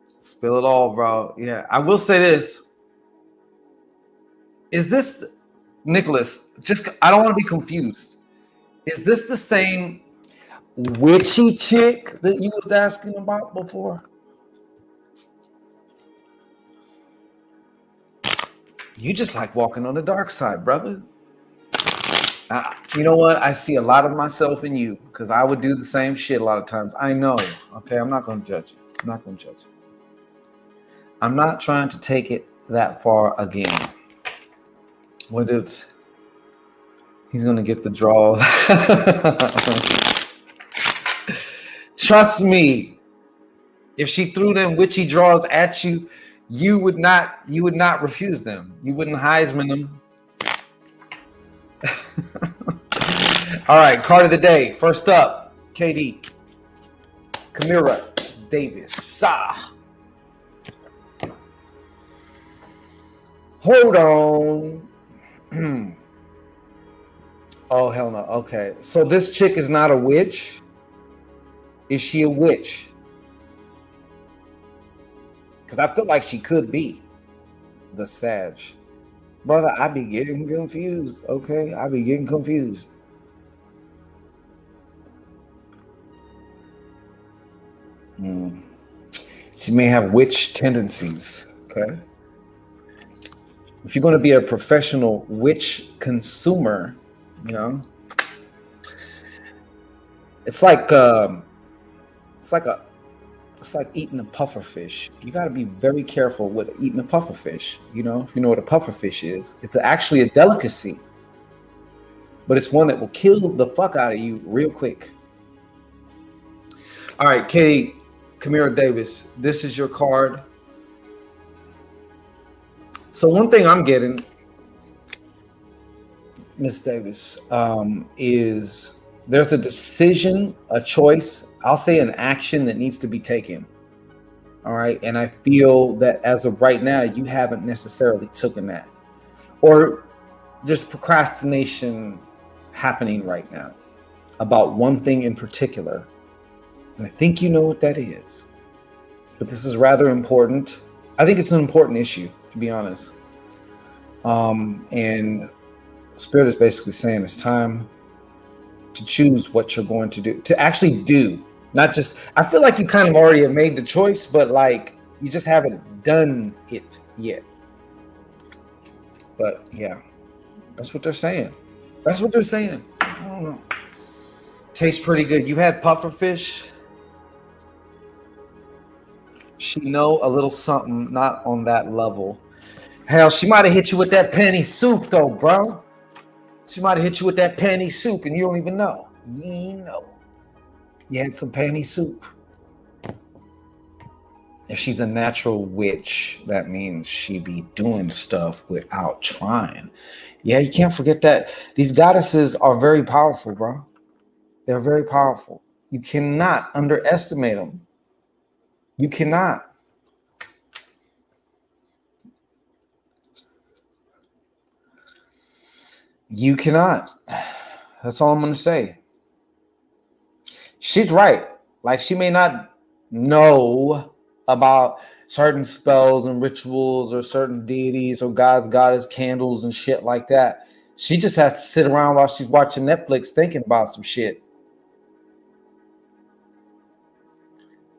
Speaker 2: spill it all, bro. Yeah, I will say this. Is this, Nicholas, just, I don't want to be confused. Is this the same witchy chick that you was asking about before? You just like walking on the dark side, brother. You know what? I see a lot of myself in you because I would do the same shit a lot of times. I know. Okay, I'm not going to judge you. I'm not going to judge you. I'm not trying to take it that far again. What is? He's going to get the draw. Trust me. If she threw them witchy draws at you, you would not refuse them. You wouldn't Heisman them. All right, card of the day. First up, KD, Kamira Davis. Hold on. Oh, hell no. Okay, so this chick is not a witch. Is she a witch? Because I feel like she could be the Sag. Brother, I be getting confused. Okay, I be getting confused. She may have witch tendencies. Okay. If you're going to be a professional witch consumer, you know, it's like eating a puffer fish. You got to be very careful with eating a puffer fish. You know, if you know what a puffer fish is, it's actually a delicacy, but it's one that will kill the fuck out of you real quick. All right, Katie, Kamira Davis, this is your card. So one thing I'm getting, Miss Davis, is there's a decision, a choice, I'll say an action that needs to be taken. All right. And I feel that as of right now, you haven't necessarily taken that. Or there's procrastination happening right now about one thing in particular. And I think you know what that is. But this is rather important. I think it's an important issue, to be honest. And Spirit is basically saying it's time to choose what you're going to do, to actually do, not just, I feel like you kind of already have made the choice, but like you just haven't done it yet. But yeah, that's what they're saying. That's what they're saying. I don't know. Tastes pretty good. You had puffer fish. She know a little something, not on that level. Hell, she might have hit you with that penny soup though, bro. She might have hit you with that penny soup and you don't even know. You ain't know. You had some penny soup. If she's a natural witch, that means she be doing stuff without trying. Yeah, you can't forget that. These goddesses are very powerful, bro. They're very powerful. You cannot underestimate them. You cannot. You cannot. That's all I'm going to say. She's right. Like, she may not know about certain spells and rituals or certain deities or gods, goddess, candles and shit like that. She just has to sit around while she's watching Netflix thinking about some shit.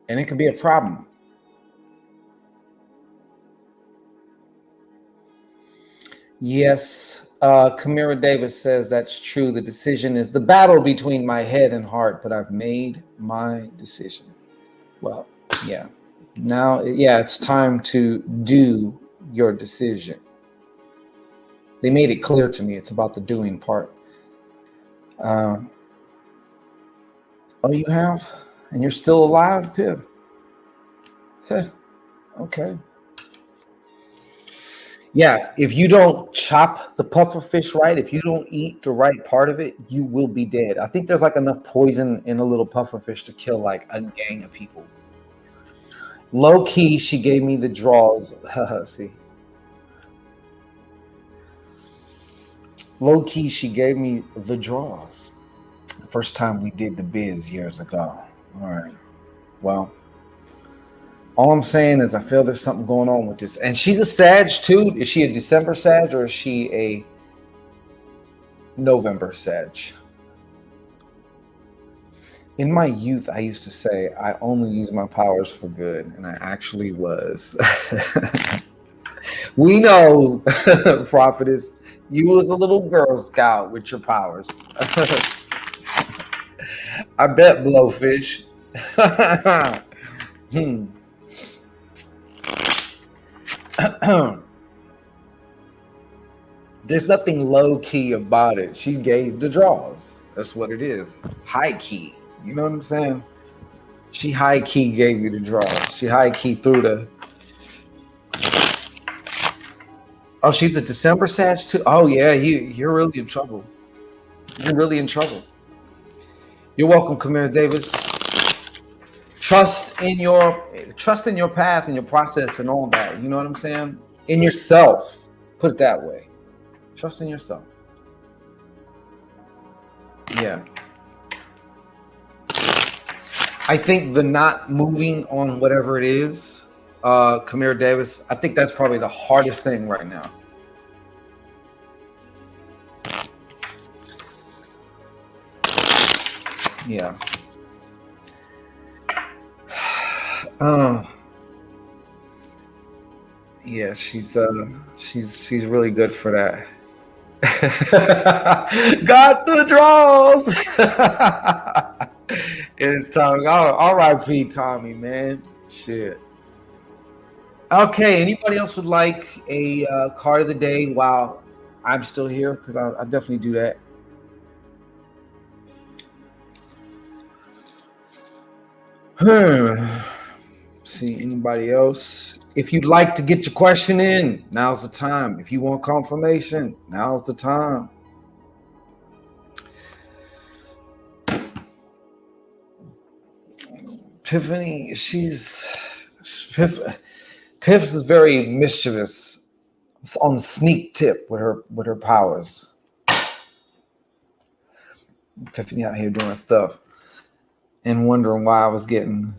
Speaker 2: And it can be a problem. Yes, Kamira Davis says that's true. The decision is the battle between my head and heart, but I've made my decision. Well, yeah. Now, yeah, it's time to do your decision. They made it clear to me. It's about the doing part. Oh, you have? And you're still alive, Pip? Huh. Okay. Yeah, if you don't chop the puffer fish right, if you don't eat the right part of it, you will be dead. I think there's like enough poison in a little puffer fish to kill like a gang of people. Low key, she gave me the draws. See. Low key, she gave me the draws. The first time we did the biz years ago. All right. Well, all I'm saying is I feel there's something going on with this. And she's a Sag too. Is she a December Sag or is she a November Sag? In my youth, I used to say I only use my powers for good, and I actually was. We know, Prophetess, you was a little Girl Scout with your powers. I bet, Blowfish. There's nothing low key about it. She gave the draws. That's what it is. High key. You know what I'm saying? She high key gave you the draws. She high key threw the. Oh, she's a December Sag too. Oh yeah, you're really in trouble. You're really in trouble. You're welcome, Kamira Davis. Trust in your path and your process and all that. You know what I'm saying? In yourself. Put it that way. Trust in yourself. Yeah. I think the not moving on whatever it is, Kamira Davis, I think that's probably the hardest thing right now. Yeah. Yeah, she's really good for that. Got the draws. It's Tommy. Oh, R.I.P. Tommy, man. Shit. Okay. Anybody else would like a card of the day while I'm still here? Because I definitely do that. See anybody else? If you'd like to get your question in, now's the time. If you want confirmation, now's the time. Tiffany, Piff is very mischievous. It's on sneak tip with her powers. Tiffany out here doing stuff and wondering why I was getting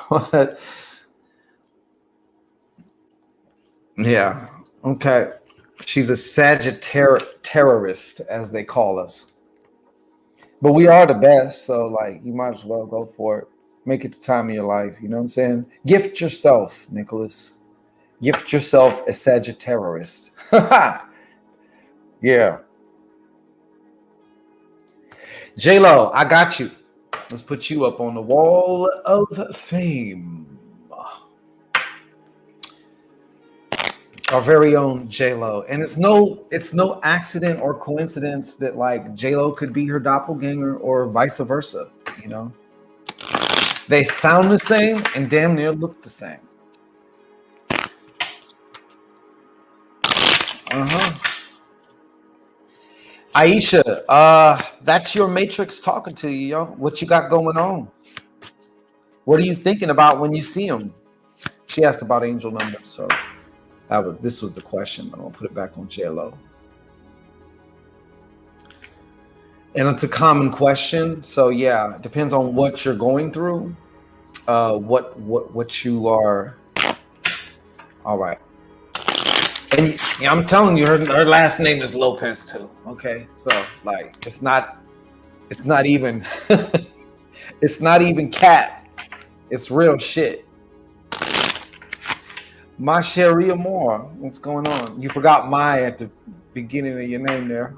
Speaker 2: what? Yeah. Okay. She's a Sagittarius, as they call us. But we are the best, so like you might as well go for it. Make it the time of your life. You know what I'm saying? Gift yourself, Nicholas. Gift yourself a Sagittarius. Yeah. J-Lo, I got you. Let's put you up on the wall of fame. Our very own J-Lo. And it's no accident or coincidence that like J-Lo could be her doppelganger or vice versa, you know? They sound the same and damn near look the same. Aisha, that's your Matrix talking to you, yo. What you got going on? What are you thinking about when you see them? She asked about angel numbers, so this was the question. I'm gonna put it back on J-Lo. And it's a common question, so yeah, it depends on what you're going through. what you are. All right. And I'm telling you, her last name is Lopez too. Okay, so like it's not even it's not even cat. It's real shit. My Cherie Amore, what's going on? You forgot my at the beginning of your name there.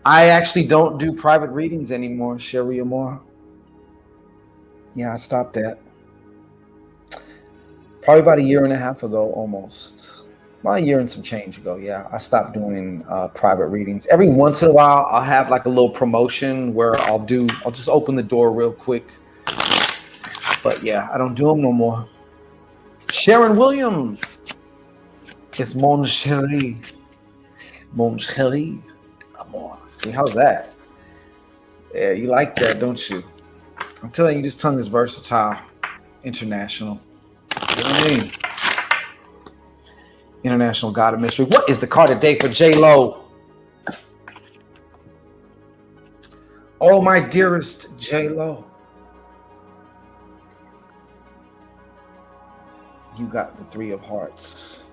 Speaker 2: I actually don't do private readings anymore, Cherie Amore. Yeah, I stopped that. Probably about a year and a half ago, almost. About a year and some change ago, yeah. I stopped doing private readings. Every once in a while, I'll have like a little promotion where I'll just open the door real quick. But yeah, I don't do them no more. Sharon Williams. It's Mon Cherie. Mon Cherie. Amore. See, how's that? Yeah, you like that, don't you? I'm telling you, this tongue is versatile. International. You know what I mean? International God of Mystery. What is the card today for J-Lo? Oh, my dearest J-Lo. You got the Three of Hearts.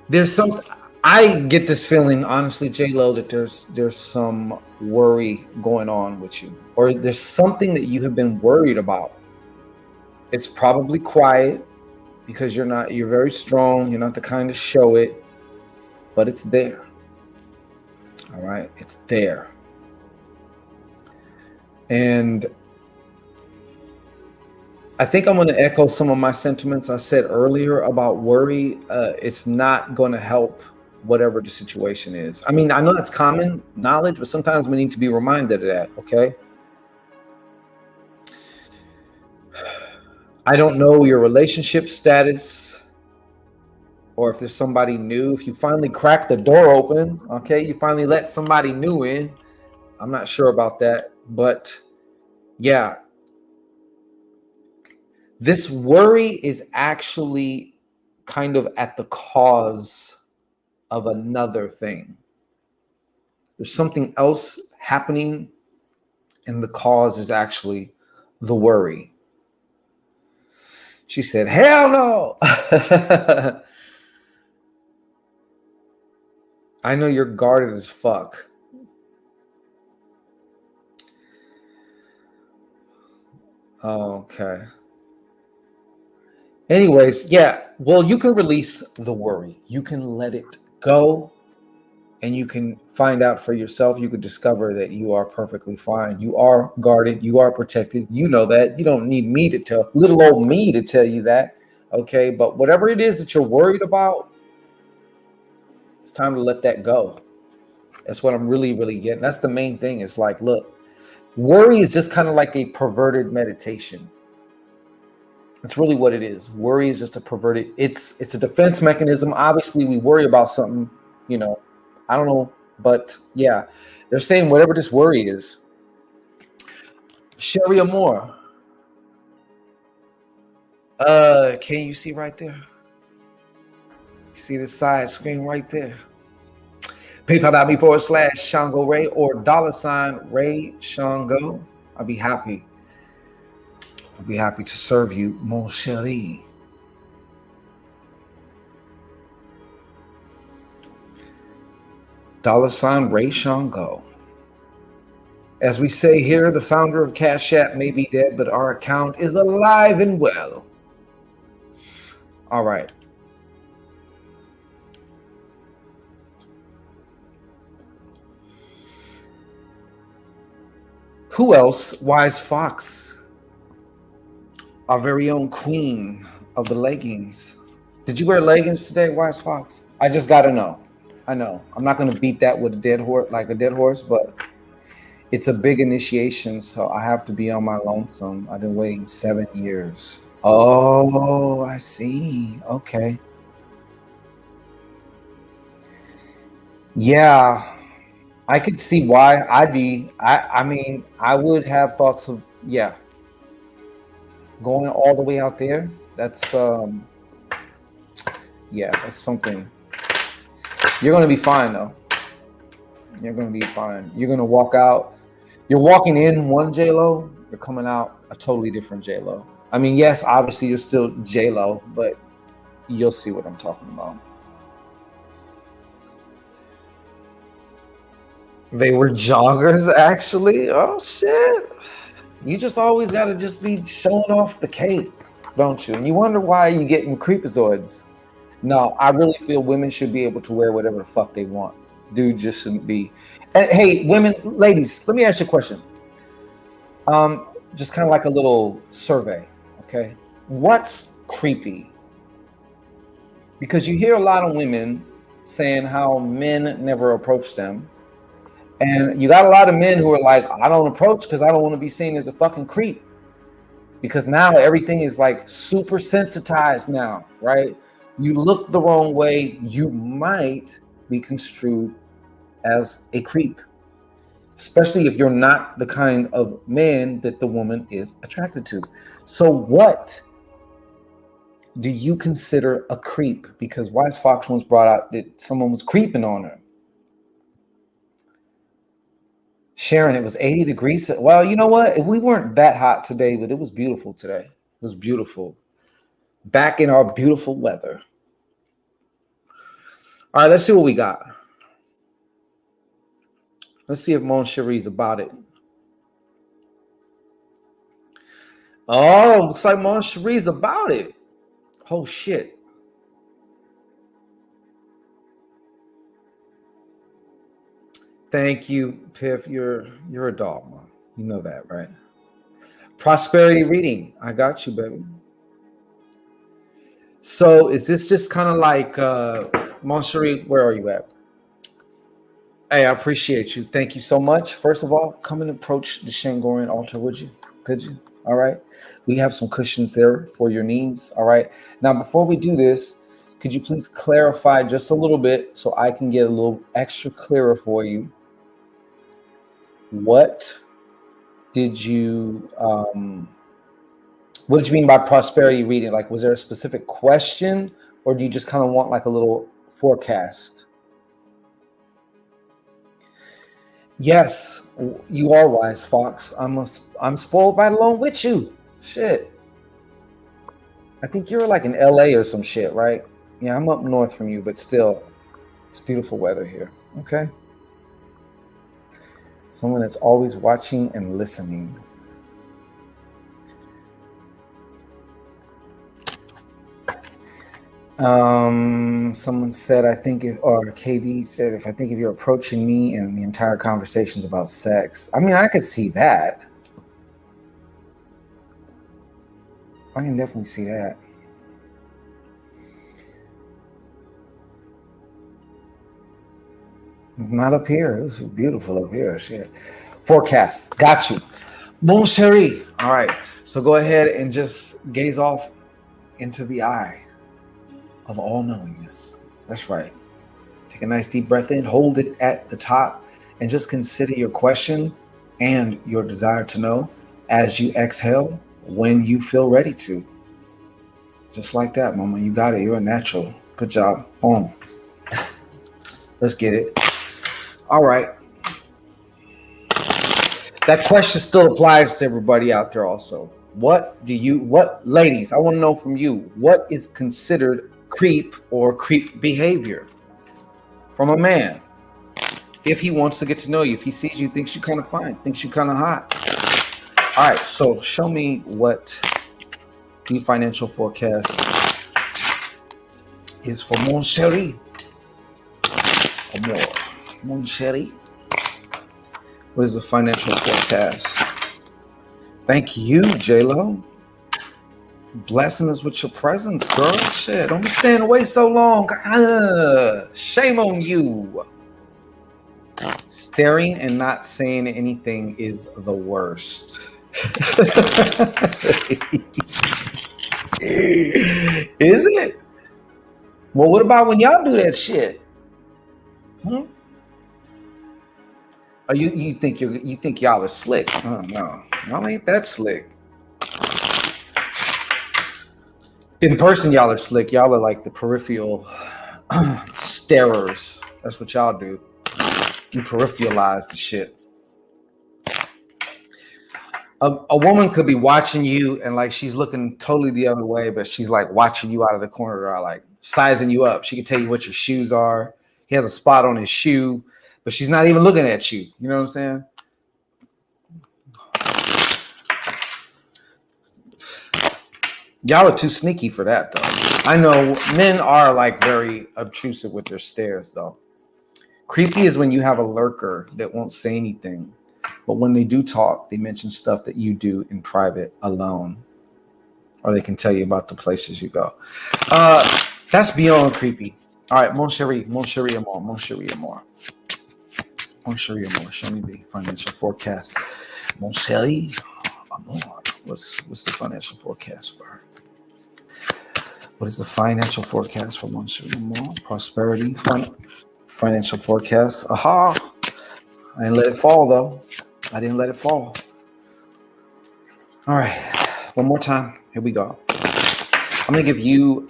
Speaker 2: There's some, I get this feeling, honestly, J-Lo, that there's some worry going on with you, or there's something that you have been worried about. It's probably quiet because you're very strong. You're not the kind to show it, but it's there. All right, it's there. And I think I'm going to echo some of my sentiments I said earlier about worry. It's not going to help whatever the situation is. I mean, I know that's common knowledge, but sometimes we need to be reminded of that, okay? I don't know your relationship status or if there's somebody new. If you finally crack the door open, okay, you finally let somebody new in. I'm not sure about that, but yeah. This worry is actually kind of at the cause of another thing. There's something else happening, and the cause is actually the worry. She said, hell no. I know you're guarded as fuck. Okay. Anyways, yeah, well, you can release the worry. You can let it go, and you can find out for yourself. You could discover that you are perfectly fine. You are guarded. You are protected. You know that. You don't need me to tell, little old me to tell you that, okay? But whatever it is that you're worried about, it's time to let that go. That's what I'm really, really getting. That's the main thing. It's like, look, worry is just kind of like a perverted meditation. That's really what it is. Worry is just a perverted. It's a defense mechanism. Obviously, we worry about something, you know. I don't know, but yeah, they're saying whatever this worry is. Cherie Amore. Can you see right there? See the side screen right there? PayPal.me/Shango Rei or $Ray Shango. I'll be happy. I'll be happy to serve you, mon chéri. $Ray Shango. As we say here, the founder of Cash App may be dead, but our account is alive and well. All right. Who else? Wise Fox. Our very own queen of the leggings. Did you wear leggings today, Wise Fox? I just got to know. I know. I'm not going to beat that with a dead horse, but it's a big initiation, so I have to be on my lonesome. I've been waiting 7 years. Oh, I see. Okay. Yeah, I could see why I mean, I would have thoughts of, yeah, going all the way out there. That's, yeah, that's something. You're going to be fine, though. You're gonna be fine. You're gonna walk out. You're walking in one J-Lo. You're coming out a totally different J-Lo. I mean, yes, obviously you're still J-Lo, but you'll see what I'm talking about. They were joggers, actually. Oh shit! You just always gotta just be showing off the cape, don't you? And you wonder why you getting creepazoids. No, I really feel women should be able to wear whatever the fuck they want. Dude just shouldn't be. And hey, women, ladies, let me ask you a question. Just kind of like a little survey, okay? What's creepy? Because you hear a lot of women saying how men never approach them. And you got a lot of men who are like, I don't approach because I don't want to be seen as a fucking creep. Because now everything is like super sensitized now, right? You look the wrong way, you might be construed as a creep. Especially if you're not the kind of man that the woman is attracted to. So what do you consider a creep? Because Wise Fox once brought out that someone was creeping on her. Sharon, it was 80 degrees. Well, you know what? We weren't that hot today, but it was beautiful today. It was beautiful. Back in our beautiful weather. All right, let's see what we got. Let's see if Mon Cherie's about it. Oh, looks like Mon Cherie's about it. Oh, shit. Thank you, Piff. You're a doll, Mom. You know that, right? Prosperity reading. I got you, baby. So is this just kind of like, Mon Cherie, where are you at? Hey, I appreciate you. Thank you so much. First of all, come and approach the Shangorean altar, would you? Could you? All right. We have some cushions there for your knees. All right. Now, before we do this, could you please clarify just a little bit so I can get a little extra clearer for you? What did you mean by prosperity reading? Like, was there a specific question, or do you just kind of want like a little forecast? Yes, you are Wise Fox. I'm spoiled right along with you. Shit. I think you're like in LA or some shit, right? Yeah, I'm up north from you, but still, it's beautiful weather here. Okay. Someone that's always watching and listening. Someone said, or KD said, if you're approaching me and the entire conversation's about sex. I mean, I could see that. I can definitely see that. It's not up here. It's beautiful up here. Shit. Forecast. Got you. Mon Cherie. All right. So go ahead and just gaze off into the eye of all knowingness. That's right. Take a nice deep breath in, hold it at the top, and just consider your question and your desire to know as you exhale when you feel ready to. Just like that, Mama. You got it. You're a natural. Good job. Boom. Let's get it. All right. That question still applies to everybody out there also. Ladies, I want to know from you, what is considered creep or creep behavior from a man? If he wants to get to know you, if he sees you, thinks you kind of fine, thinks you kind of hot. All right, so show me what the financial forecast is for Mon Cherie. Mon Cherie. What is the financial forecast? Thank you, J-Lo. Blessing us with your presence, girl. Shit, don't be staying away so long. Shame on you. Staring and not saying anything is the worst. Is it? Well, what about when y'all do that shit? Oh, you think y'all are slick? Oh no, y'all ain't that slick. In person, y'all are slick. Y'all are like the peripheral starers. That's what y'all do. You peripheralize the shit. A woman could be watching you and like she's looking totally the other way, but she's like watching you out of the corner or like sizing you up. She can tell you what your shoes are. He has a spot on his shoe, but she's not even looking at you. You know what I'm saying? Y'all are too sneaky for that, though. I know men are like very obtrusive with their stares, though. Creepy is when you have a lurker that won't say anything, but when they do talk, they mention stuff that you do in private alone, or they can tell you about the places you go. That's beyond creepy. All right, mon chéri, amour, mon chéri, amour. Mon chéri, amour, show me the financial forecast. Mon chéri, amour. What's the financial forecast for her? What is the financial forecast for mon chéri, amour? Prosperity, financial forecast. Aha! I didn't let it fall, though. I didn't let it fall. All right. One more time. Here we go. I'm going to give you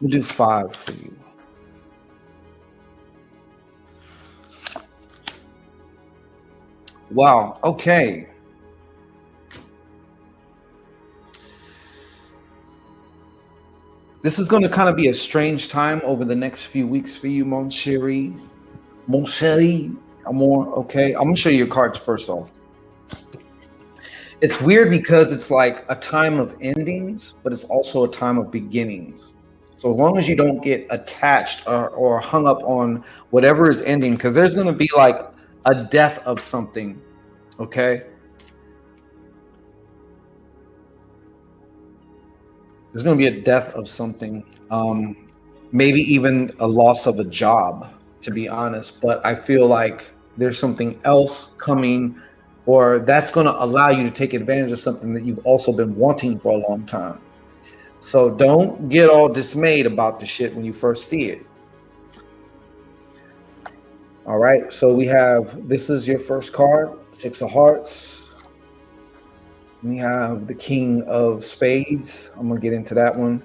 Speaker 2: we'll do 5 for you. Wow. Okay. This is going to kind of be a strange time over the next few weeks for you, mon chéri. Mon chéri, amour. Okay. I'm going to show you your cards first off. It's weird because it's like a time of endings, but it's also a time of beginnings. So as long as you don't get attached or hung up on whatever is ending, because there's going to be like a death of something, okay? There's going to be a death of something, maybe even a loss of a job, to be honest. But I feel like there's something else coming, or that's going to allow you to take advantage of something that you've also been wanting for a long time. So don't get all dismayed about the shit when you first see it. All right, so we have, this is your first card, 6 of Hearts. We have the King of Spades. I'm going to get into that one.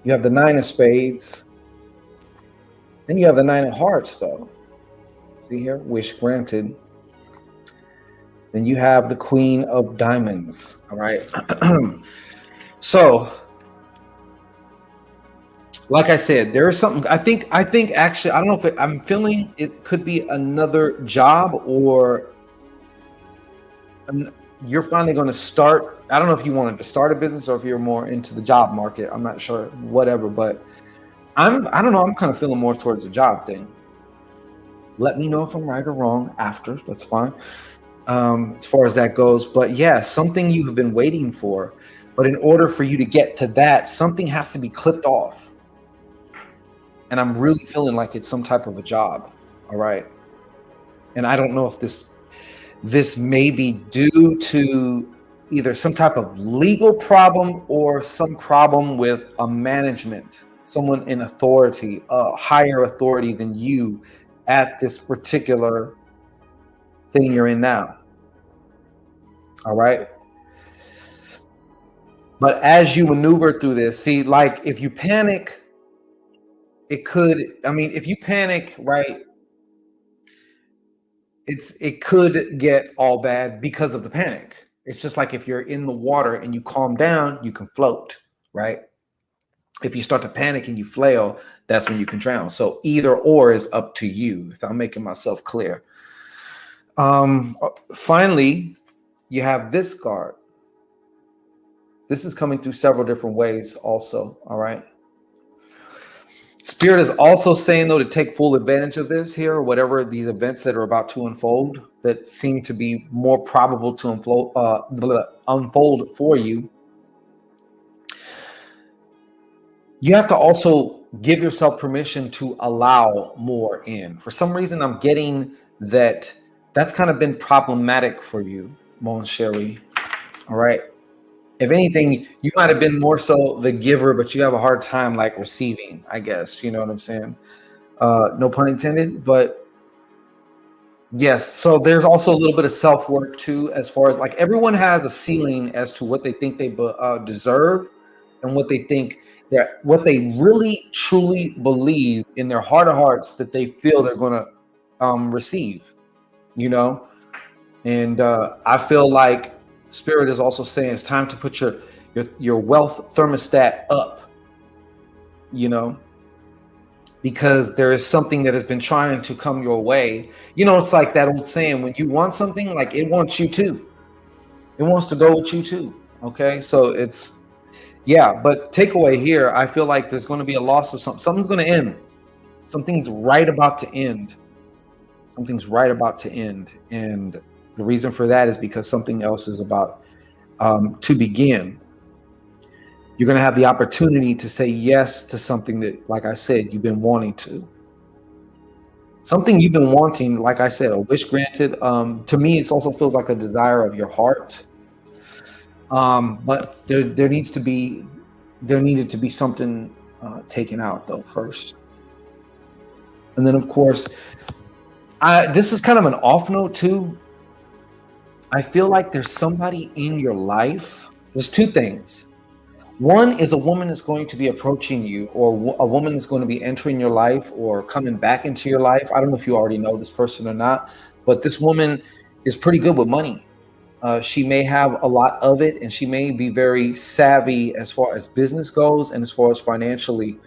Speaker 2: You have the 9 of Spades. Then you have the 9 of Hearts, though. See here? Wish granted. Then you have the Queen of Diamonds. All right. So, like I said, there is something. I think actually, I don't know if I'm feeling it could be another job, or you're finally going to start. I don't know if you wanted to start a business or if you're more into the job market. I'm not sure, whatever, but I don't know. I'm kind of feeling more towards the job thing. Let me know if I'm right or wrong after. That's fine. As far as that goes. But yeah, something you've been waiting for. But in order for you to get to that, something has to be clipped off. And I'm really feeling like it's some type of a job. All right. And I don't know if this may be due to either some type of legal problem or some problem with a management, someone in authority, a higher authority than you at this particular thing you're in now. All right. But as you maneuver through this, see, like if you panic, it could, I mean, if you panic, right, it could get all bad because of the panic. It's just like if you're in the water and you calm down, you can float, right? If you start to panic and you flail, that's when you can drown. So either or is up to you, if I'm making myself clear. Finally, you have this card. This is coming through several different ways also, all right? Spirit is also saying, though, to take full advantage of this here, whatever these events that are about to unfold that seem to be more probable to unfold for you. You have to also give yourself permission to allow more in. For some reason, I'm getting that that's kind of been problematic for you, mon chéri. All right. If anything, you might have been more so the giver, but you have a hard time like receiving, I guess. You know what I'm saying? No pun intended, but Yes. So there's also a little bit of self work too, as far as like everyone has a ceiling as to what they think they deserve, and what they think that what they really truly believe in their heart of hearts that they feel they're going to receive. You know, and I feel like Spirit is also saying it's time to put your wealth thermostat up. You know, because there is something that has been trying to come your way. You know, it's like that old saying, when you want something, like it wants you too. It wants to go with you too. Okay. So it's, yeah, but takeaway here, I feel like there's going to be a loss of something. Something's going to end. Something's right about to end. Something's right about to end. And the reason for that is because something else is about to begin. You're going to have the opportunity to say yes to something that, like I said, you've been wanting to. Something you've been wanting, like I said, a wish granted. To me, it also feels like a desire of your heart. But there needed to be something taken out though first. And then of course, this is kind of an off note too. I feel like there's somebody in your life. There's two things. One is a woman that's going to be approaching you, or a woman that's going to be entering your life or coming back into your life. I don't know if you already know this person or not, but this woman is pretty good with money. She may have a lot of it, and she may be very savvy as far as business goes and as far as financially.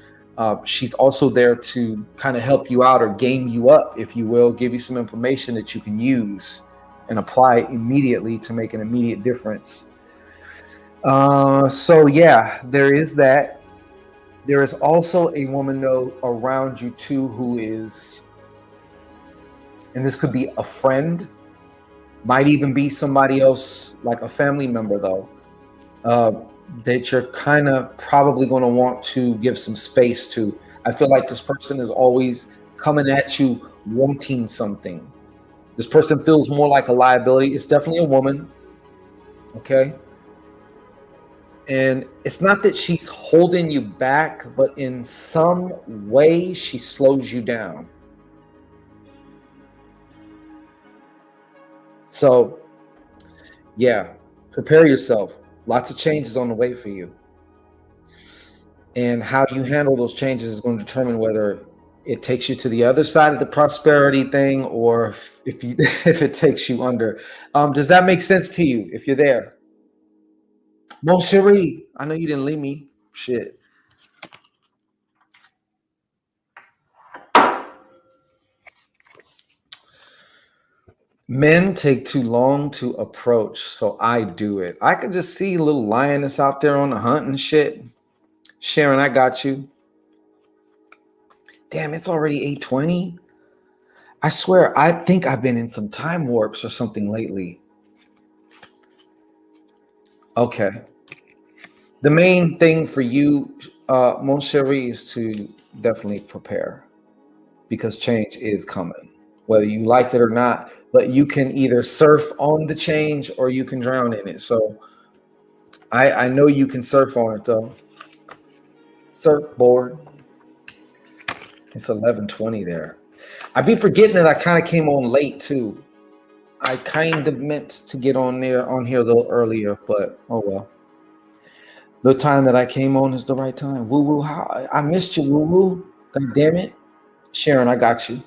Speaker 2: She's also there to kind of help you out or game you up, if you will, give you some information that you can use and apply immediately to make an immediate difference. So yeah, there is that. There is also a woman though around you too who is, and this could be a friend, might even be somebody else, like a family member though, that you're kind of probably going to want to give some space to. I feel like this person is always coming at you wanting something. This person feels more like a liability. It's definitely a woman. Okay. And it's not that she's holding you back, but in some way she slows you down. So, yeah, prepare yourself. Lots of changes on the way for you. And how you handle those changes is going to determine whether it takes you to the other side of the prosperity thing, or if it takes you under. Does that make sense to you if you're there? Mon chéri, I know you didn't leave me. Shit. Men take too long to approach, so I do it. I could just see a little lioness out there on the hunt and shit. Sharon, I got you. Damn, it's already 8:20. I swear, I think I've been in some time warps or something lately. Okay. The main thing for you, mon chéri, is to definitely prepare, because change is coming, whether you like it or not. But you can either surf on the change or you can drown in it. So I know you can surf on it though. Surfboard. It's 11:20 there. I'd be forgetting that I kind of came on late too. I kind of meant to get on here a little earlier, but oh well. The time that I came on is the right time. Woo woo, how I missed you, woo woo. God damn it. Sharon, I got you.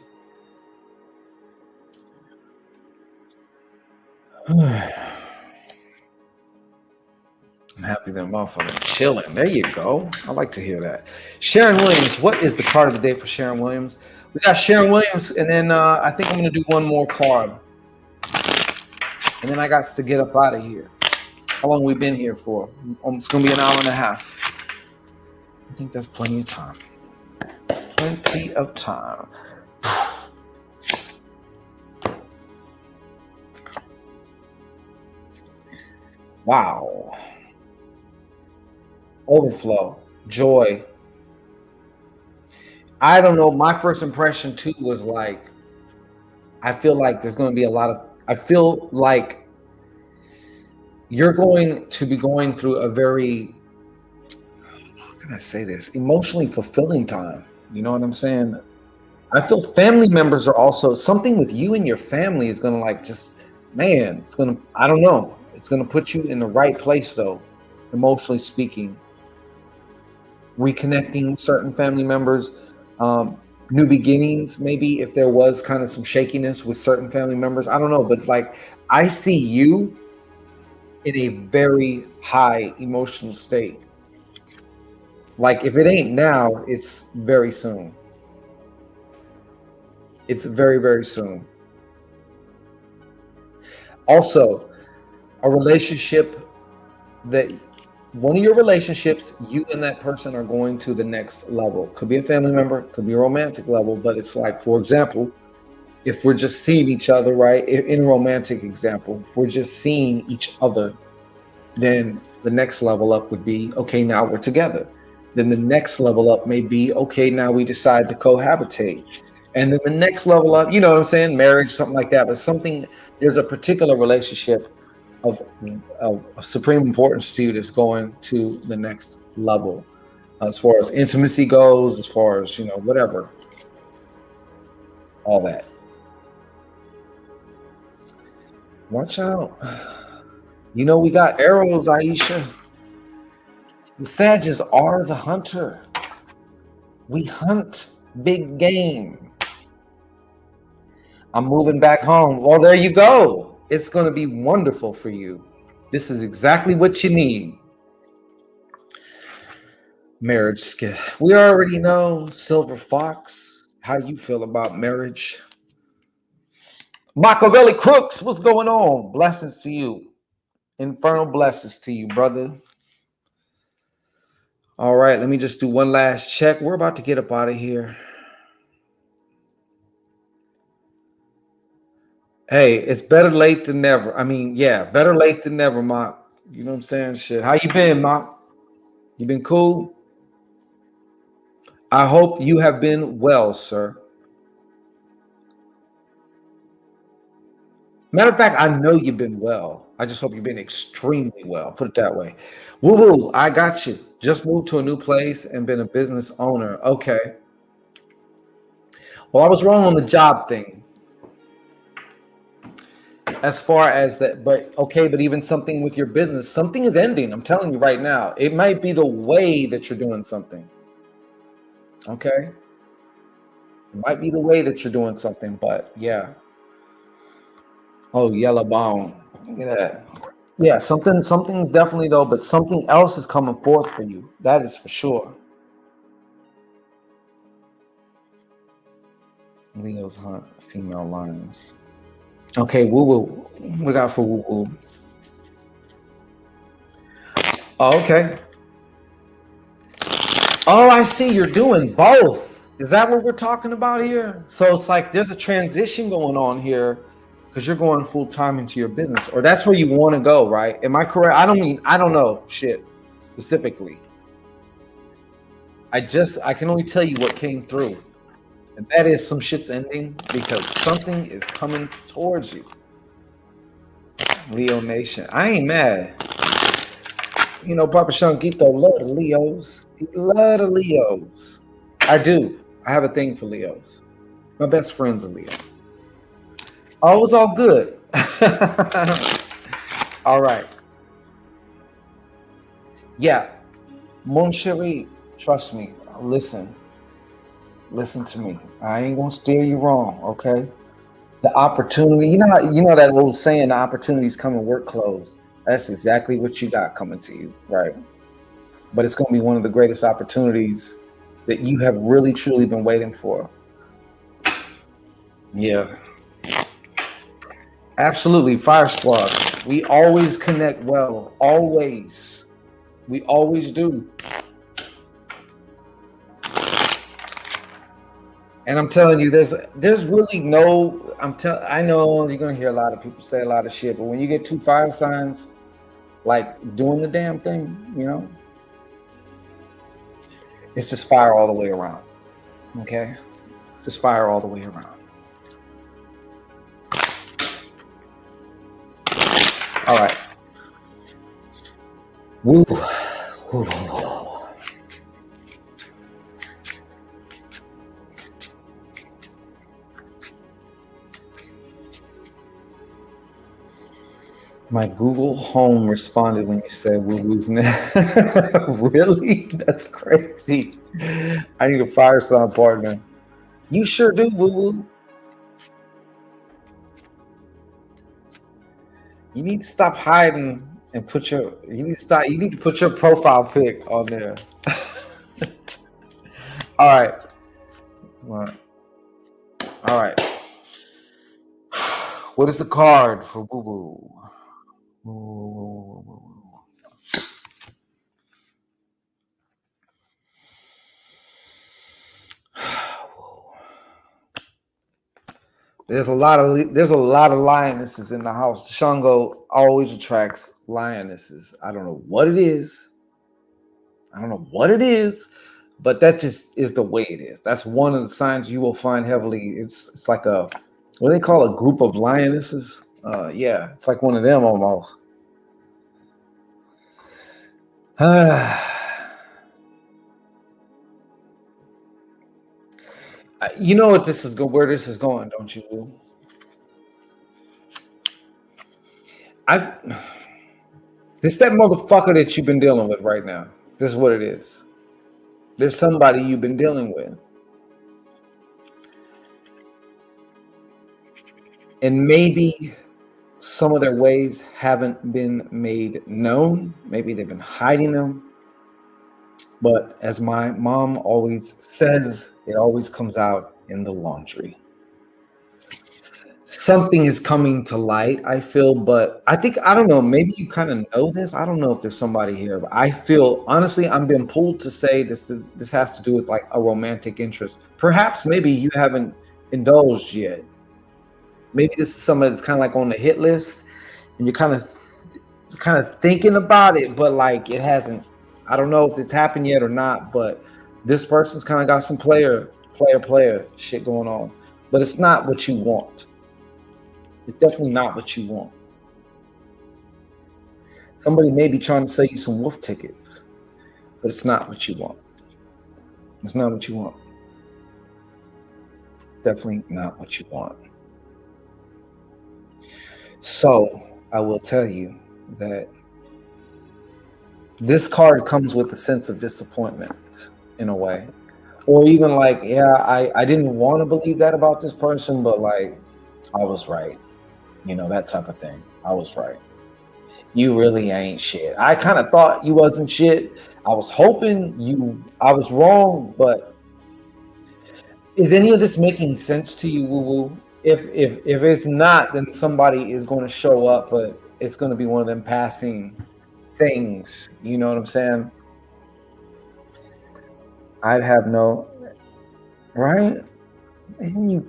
Speaker 2: I'm happy that motherfucker chilling. There you go. I like to hear that. Sharon Williams, what is the card of the day for Sharon Williams? We got Sharon Williams, and then I think I'm going to do one more card. And then I got to get up out of here. How long we been here for? It's going to be an hour and a half. I think that's plenty of time. Plenty of time. Wow. Overflow, joy. I don't know. My first impression too was like, I feel like there's going to be I feel like you're going to be going through a very, how can I say this, emotionally fulfilling time. You know what I'm saying? I feel family members are also something with you and your family is gonna like just man, it's gonna I don't know. It's gonna put you in the right place though, emotionally speaking. Reconnecting with certain family members, new beginnings, maybe if there was kind of some shakiness with certain family members. I don't know, but like I see you in a very high emotional state. Like if it ain't now, it's very soon. It's very, very soon. Also, a relationship that one of your relationships, you and that person are going to the next level. Could be a family member, could be a romantic level, but it's like, for example, if we're just seeing each other, right? In a romantic example, if we're just seeing each other, then the next level up would be, okay, now we're together. Then the next level up may be, okay, now we decide to cohabitate. And then the next level up, you know what I'm saying? Marriage, something like that. But something, there's a particular relationship of supreme importance to you that's going to the next level as far as intimacy goes, as far as, you know, whatever, all that. Watch out. You know, we got arrows, Aisha. The Sages are the hunter. We hunt big game. I'm moving back home. Well, there you go. It's going to be wonderful for you. This is exactly what you need. Marriage skill. We already know, Silver Fox, how you feel about marriage. Machiavelli Crooks, what's going on? Blessings to you. Infernal blessings to you, brother. All right, let me just do one last check. We're about to get up out of here. Hey, it's better late than never. I mean, yeah, better late than never, Mock. You know what I'm saying? Shit. How you been, Mock? You been cool? I hope you have been well, sir. Matter of fact, I know you've been well. I just hope you've been extremely well. Put it that way. Woo woo, I got you. Just moved to a new place and been a business owner. Okay. Well, I was wrong on the job thing. As far as that, but okay, but even something with your business, something is ending. I'm telling you right now. It might be the way that you're doing something. Okay. It might be the way that you're doing something, but yeah. Oh, yellow bone. Look at that. Yeah, something's definitely though, but something else is coming forth for you. That is for sure. Leo's hunt female lions. Okay, woo woo. We got for woo woo. Oh, okay. Oh, I see. You're doing both. Is that what we're talking about here? So it's like there's a transition going on here because you're going full time into your business, or that's where you want to go, right? Am I correct? I don't know shit specifically. I can only tell you what came through. And that is some shit's ending because something is coming towards you. Leo Nation. I ain't mad. You know, Papa Shangito love the Leos. He love the Leos. I do. I have a thing for Leos. My best friend's a Leo. Oh, it was all good. All right. Yeah. Mon Cherie, trust me. Listen to me. I ain't gonna steer you wrong, okay? The opportunity, you know that old saying, the opportunities come in work clothes. That's exactly what you got coming to you, right? But it's gonna be one of the greatest opportunities that you have really truly been waiting for. Yeah. Absolutely, Fire Squad. We always connect well. Always. We always do. And I'm telling you, there's really no. I know you're gonna hear a lot of people say a lot of shit, but when you get two fire signs, like doing the damn thing, you know, it's just fire all the way around. Okay, it's just fire all the way around. All right. Woo. My Google Home responded when you said Woo Woo's name. Really? That's crazy. I need to fire some partner. You sure do, Woo Woo. You need to stop hiding and put your. You need to put your profile pic on there. All right. All right. What is the card for Woo Woo? There's a lot of lionesses in the house. Shango always attracts lionesses. I don't know what it is. But that just is the way it is. That's one of the signs you will find heavily. It's like a, what do they call a group of lionesses? Yeah, it's like one of them almost. You know what this is where this is going, don't you? This that motherfucker that you've been dealing with right now. This is what it is. There's somebody you've been dealing with. And maybe some of their ways haven't been made known. Maybe they've been hiding them. But as my mom always says, it always comes out in the laundry. Something is coming to light, I feel, but I don't know, maybe you kind of know this. I don't know if there's somebody here, but I feel, honestly, I'm being pulled to say this has to do with like a romantic interest. Perhaps maybe you haven't indulged yet. Maybe this is somebody that's kind of like on the hit list and you're kind of thinking about it, but like it hasn't. I don't know if it's happened yet or not, but this person's kind of got some player shit going on, but it's not what you want. It's definitely not what you want. Somebody may be trying to sell you some wolf tickets, but it's not what you want. It's not what you want. It's definitely not what you want. So I will tell you that this card comes with a sense of disappointment in a way. Or even like, yeah, I didn't want to believe that about this person, but like, I was right. You know, that type of thing. I was right. You really ain't shit. I kind of thought you wasn't shit. I was hoping I was wrong, but is any of this making sense to you, Woo Woo? If it's not, then somebody is going to show up, but it's going to be one of them passing things. You know what I'm saying? I'd have no, right? And you.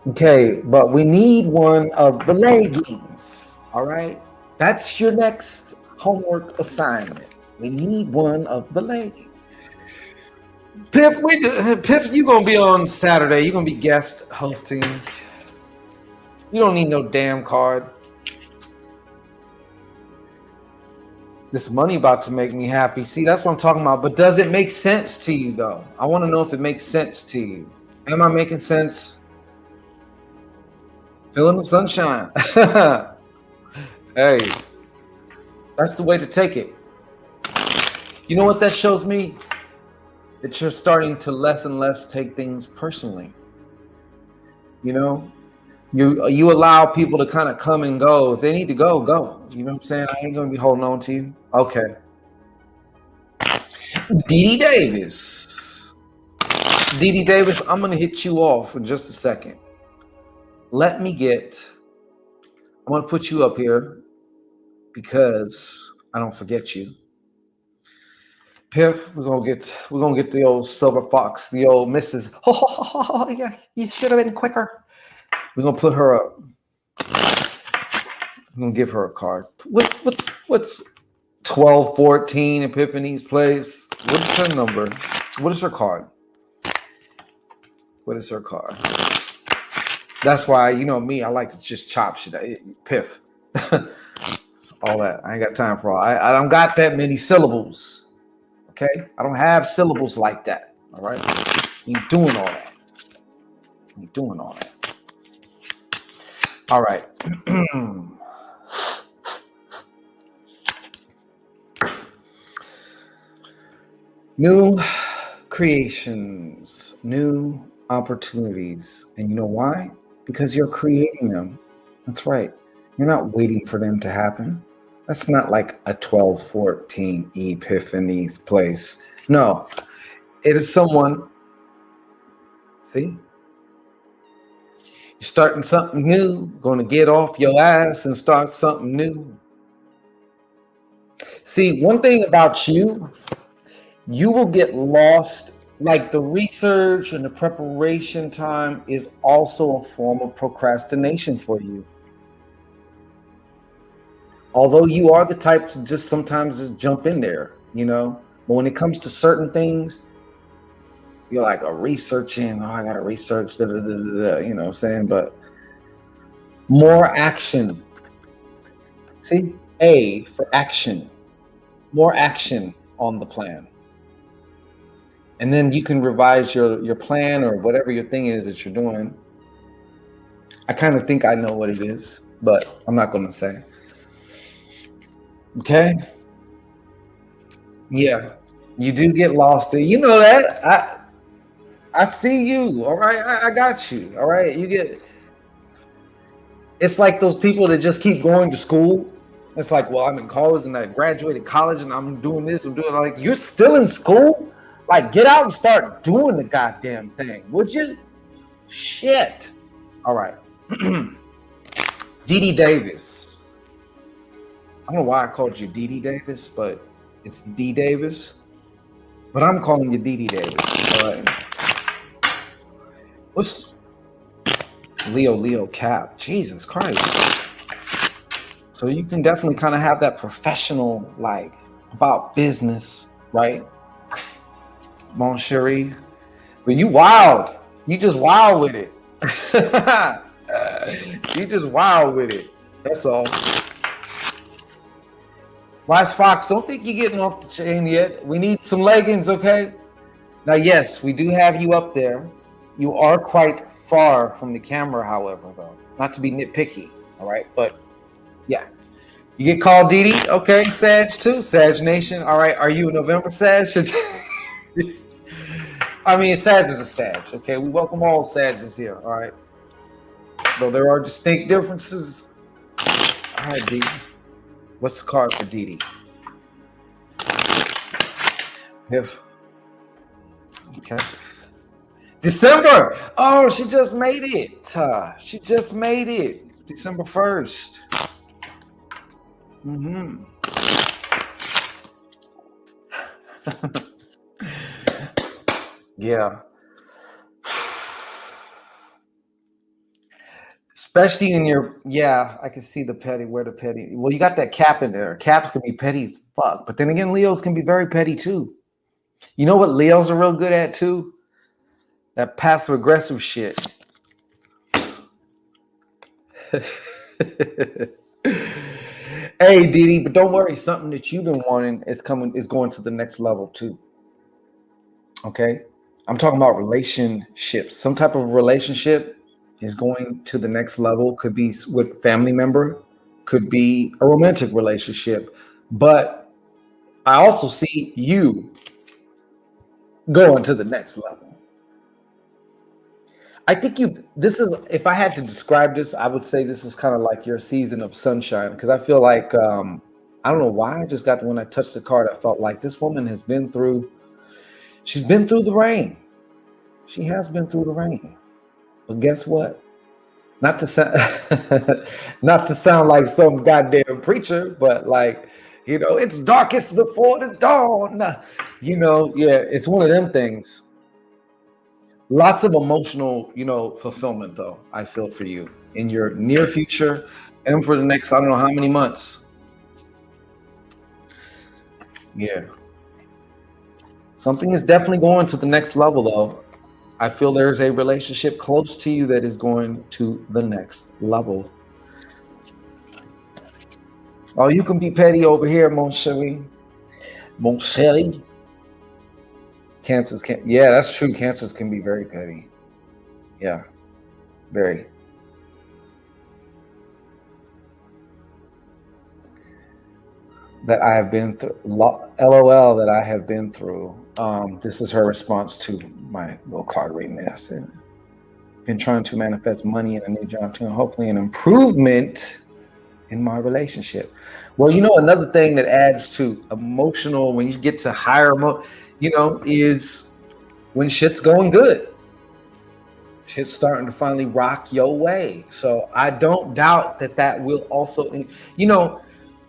Speaker 2: Okay, but we need one of the leggings. All right, that's your next homework assignment. We need one of the leggings. Piff, you gonna be on Saturday. You're gonna be guest hosting. You don't need no damn card. This money about to make me happy. See, that's what I'm talking about. But does it make sense to you, though? I want to know if it makes sense to you. Am I making sense? Feeling the sunshine. Hey, that's the way to take it. You know what that shows me? That you're starting to less and less take things personally. You know, you allow people to kind of come and go. If they need to go, go. You know what I'm saying? I ain't gonna be holding on to you. Okay. Dee Davis, I'm gonna hit you off in just a second. I'm gonna put you up here because I don't forget you. Piff, we're gonna get the old silver fox, the old Mrs. Oh, yeah, you should have been quicker. We're gonna put her up. I'm gonna give her a card. What's 1214 Epiphany's place? What's her number? What is her card? What is her card? That's why, you know me, I like to just chop shit. Piff. All that. I ain't got time for all. I don't got that many syllables. Okay? I don't have syllables like that. All right? You doing all that. All right. New creations, new opportunities. And you know why? Because you're creating them. That's right. You're not waiting for them to happen. That's not like a 1214 epiphany's place. No, it is someone. See? You're starting something new, going to get off your ass and start something new. See, one thing about you, you will get lost. Like the research and the preparation time is also a form of procrastination for you. Although you are the type to just sometimes just jump in there, you know. But when it comes to certain things, you're like researching. Oh, I gotta research. Da, da, da, da, da, you know what I'm saying? But more action. See, A for action. More action on the plan. And then you can revise your plan or whatever your thing is that you're doing. I kind of think I know what it is, but I'm not going to say. Okay? Yeah. You do get lost. You know that. I see you. All right. I got you. All right. You get. It's like those people that just keep going to school. It's like, well, I'm in college and I graduated college and I'm doing this. I'm doing like, you're still in school? Like, get out and start doing the goddamn thing, would you? Shit. All right. Dee Davis. I don't know why I called you Dee Davis, but it's D Davis. But I'm calling you Dee Davis. All right. What's Leo Cap? Jesus Christ. So you can definitely kind of have that professional, like, about business, right? Mon Cherie. But you wild. You just wild with it. You just wild with it. That's all. Wise Fox, don't think you're getting off the chain yet. We need some leggings, okay? Now, yes, we do have you up there. You are quite far from the camera, however, though. Not to be nitpicky, all right? But, yeah. You get called Dee Dee? Okay, Sag too. Sag Nation. All right, are you a November Sag? I mean, Sag is a Sag, okay? We welcome all Sages here, all right? Though there are distinct differences. All right, Dee Dee. What's the card for Dee Dee? Okay. December. Oh, she just made it. She just made it. December 1st. Mm-hmm. Yeah. Especially in your, yeah, I can see the petty, where the petty. Well, you got that cap in there. Caps can be petty as fuck. But then again, Leos can be very petty too. You know what Leos are real good at too? That passive aggressive shit. Hey, Dee Dee, but don't worry. Something that you've been wanting is going to the next level too. Okay? I'm talking about relationships. Some type of relationship is going to the next level. Could be with a family member, could be a romantic relationship. But I also see you going to the next level. I think this is, if I had to describe this, I would say this is kind of like your season of sunshine. Because I feel like, I don't know why I just got, when I touched the card, I felt like this woman has been through, she's been through the rain. She has been through the rain. But guess what? Not to sound like some goddamn preacher, but like, you know, it's darkest before the dawn. You know, yeah, it's one of them things. Lots of emotional, you know, fulfillment, though, I feel for you in your near future and for the next, I don't know how many months. Yeah. Something is definitely going to the next level, though. I feel there's a relationship close to you that is going to the next level. Oh, you can be petty over here, mon chéri. Mon chéri. Cancers can, yeah, that's true. Cancers can be very petty. Yeah, very. that I have been through. LOL that I have been through. This is her response to my little card reading there. I said, been trying to manifest money in a new job too, and hopefully an improvement in my relationship. Well, another thing that adds to emotional when you get to higher, is when shit's going good. Shit's starting to finally rock your way. So I don't doubt that will also,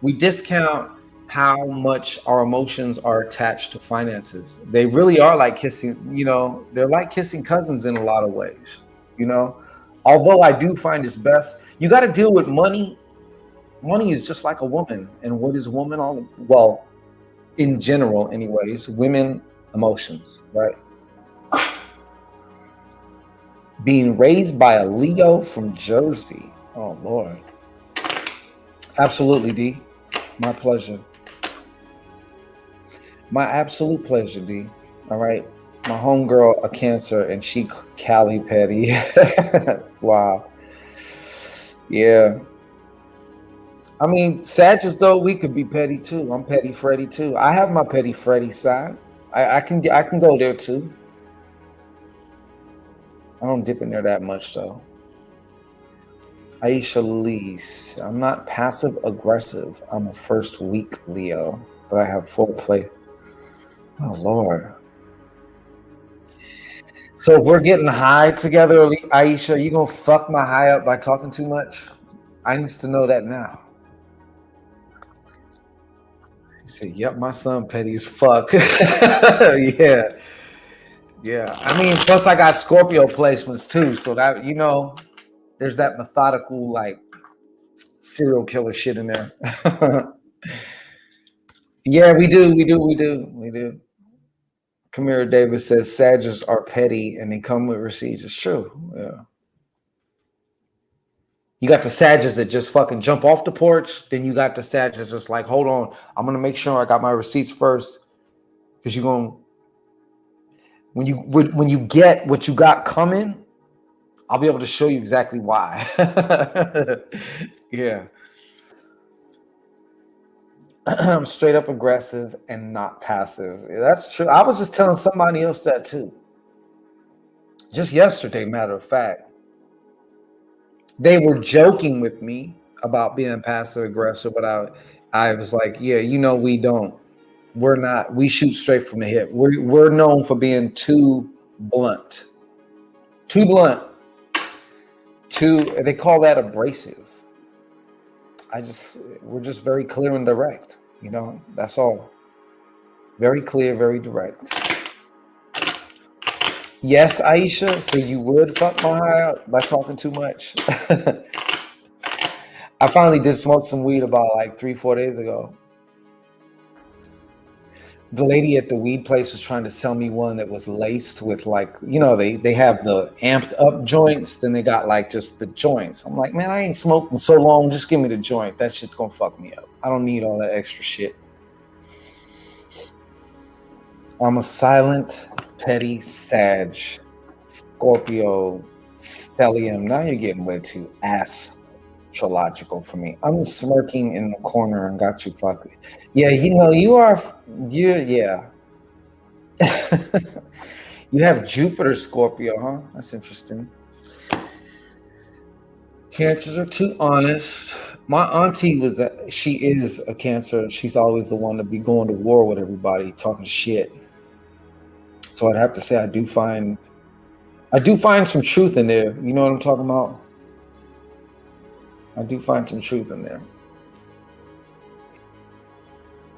Speaker 2: we discount how much our emotions are attached to finances. They really are like kissing, they're like kissing cousins in a lot of ways, although I do find it's best. You got to deal with money. Money is just like a woman. And what is woman on? Well, in general, anyways, women emotions, right? Being raised by a Leo from Jersey. Oh, Lord. Absolutely, D. My pleasure. My absolute pleasure, D. All right. My homegirl, a Cancer, and she Cali petty. Wow. Yeah. I mean, Sagittarius, though, we could be petty too. I'm petty Freddy too. I have my petty Freddy side. I can go there too. I don't dip in there that much though. Aisha Lees. I'm not passive aggressive. I'm a first week Leo, but I have full play. Oh Lord. So if we're getting high together, Aisha, you gonna fuck my high up by talking too much? I need to know that now. He said, yep, my son petty as fuck. Yeah. Yeah. I mean, plus I got Scorpio placements too. So that, there's that methodical, like, serial killer shit in there. Yeah, we do. Kamira Davis says Sagittarius are petty and they come with receipts. It's true. Yeah. You got the Sagittarius that just fucking jump off the porch. Then you got the Sagittarius just like, hold on, I'm gonna make sure I got my receipts first, because you're gonna when you get what you got coming, I'll be able to show you exactly why. Yeah. I'm straight up aggressive and not passive. That's true. I was just telling somebody else that too. Just yesterday, matter of fact. They were joking with me about being passive aggressive, but I was like, yeah, we don't. We're not. We shoot straight from the hip. We're known for being too blunt. Too blunt. They call that abrasive. We're just very clear and direct. That's all. Very clear, very direct. Yes, Aisha. So you would fuck my high up by talking too much. I finally did smoke some weed about like 3-4 days ago. The lady at the weed place was trying to sell me one that was laced with like, they have the amped up joints, then they got like just the joints. I'm like, man, I ain't smoking so long. Just give me the joint. That shit's gonna fuck me up. I don't need all that extra shit. I'm a silent, petty Sag, Scorpio, stellium. Now you're getting way too astrological for me. I'm smirking in the corner and got you fucked. Yeah, you are. Yeah. You have Jupiter Scorpio, huh? That's interesting. Cancers are too honest. My auntie she is a Cancer. She's always the one to be going to war with everybody, talking shit. So I'd have to say I do find some truth in there. You know what I'm talking about? I do find some truth in there.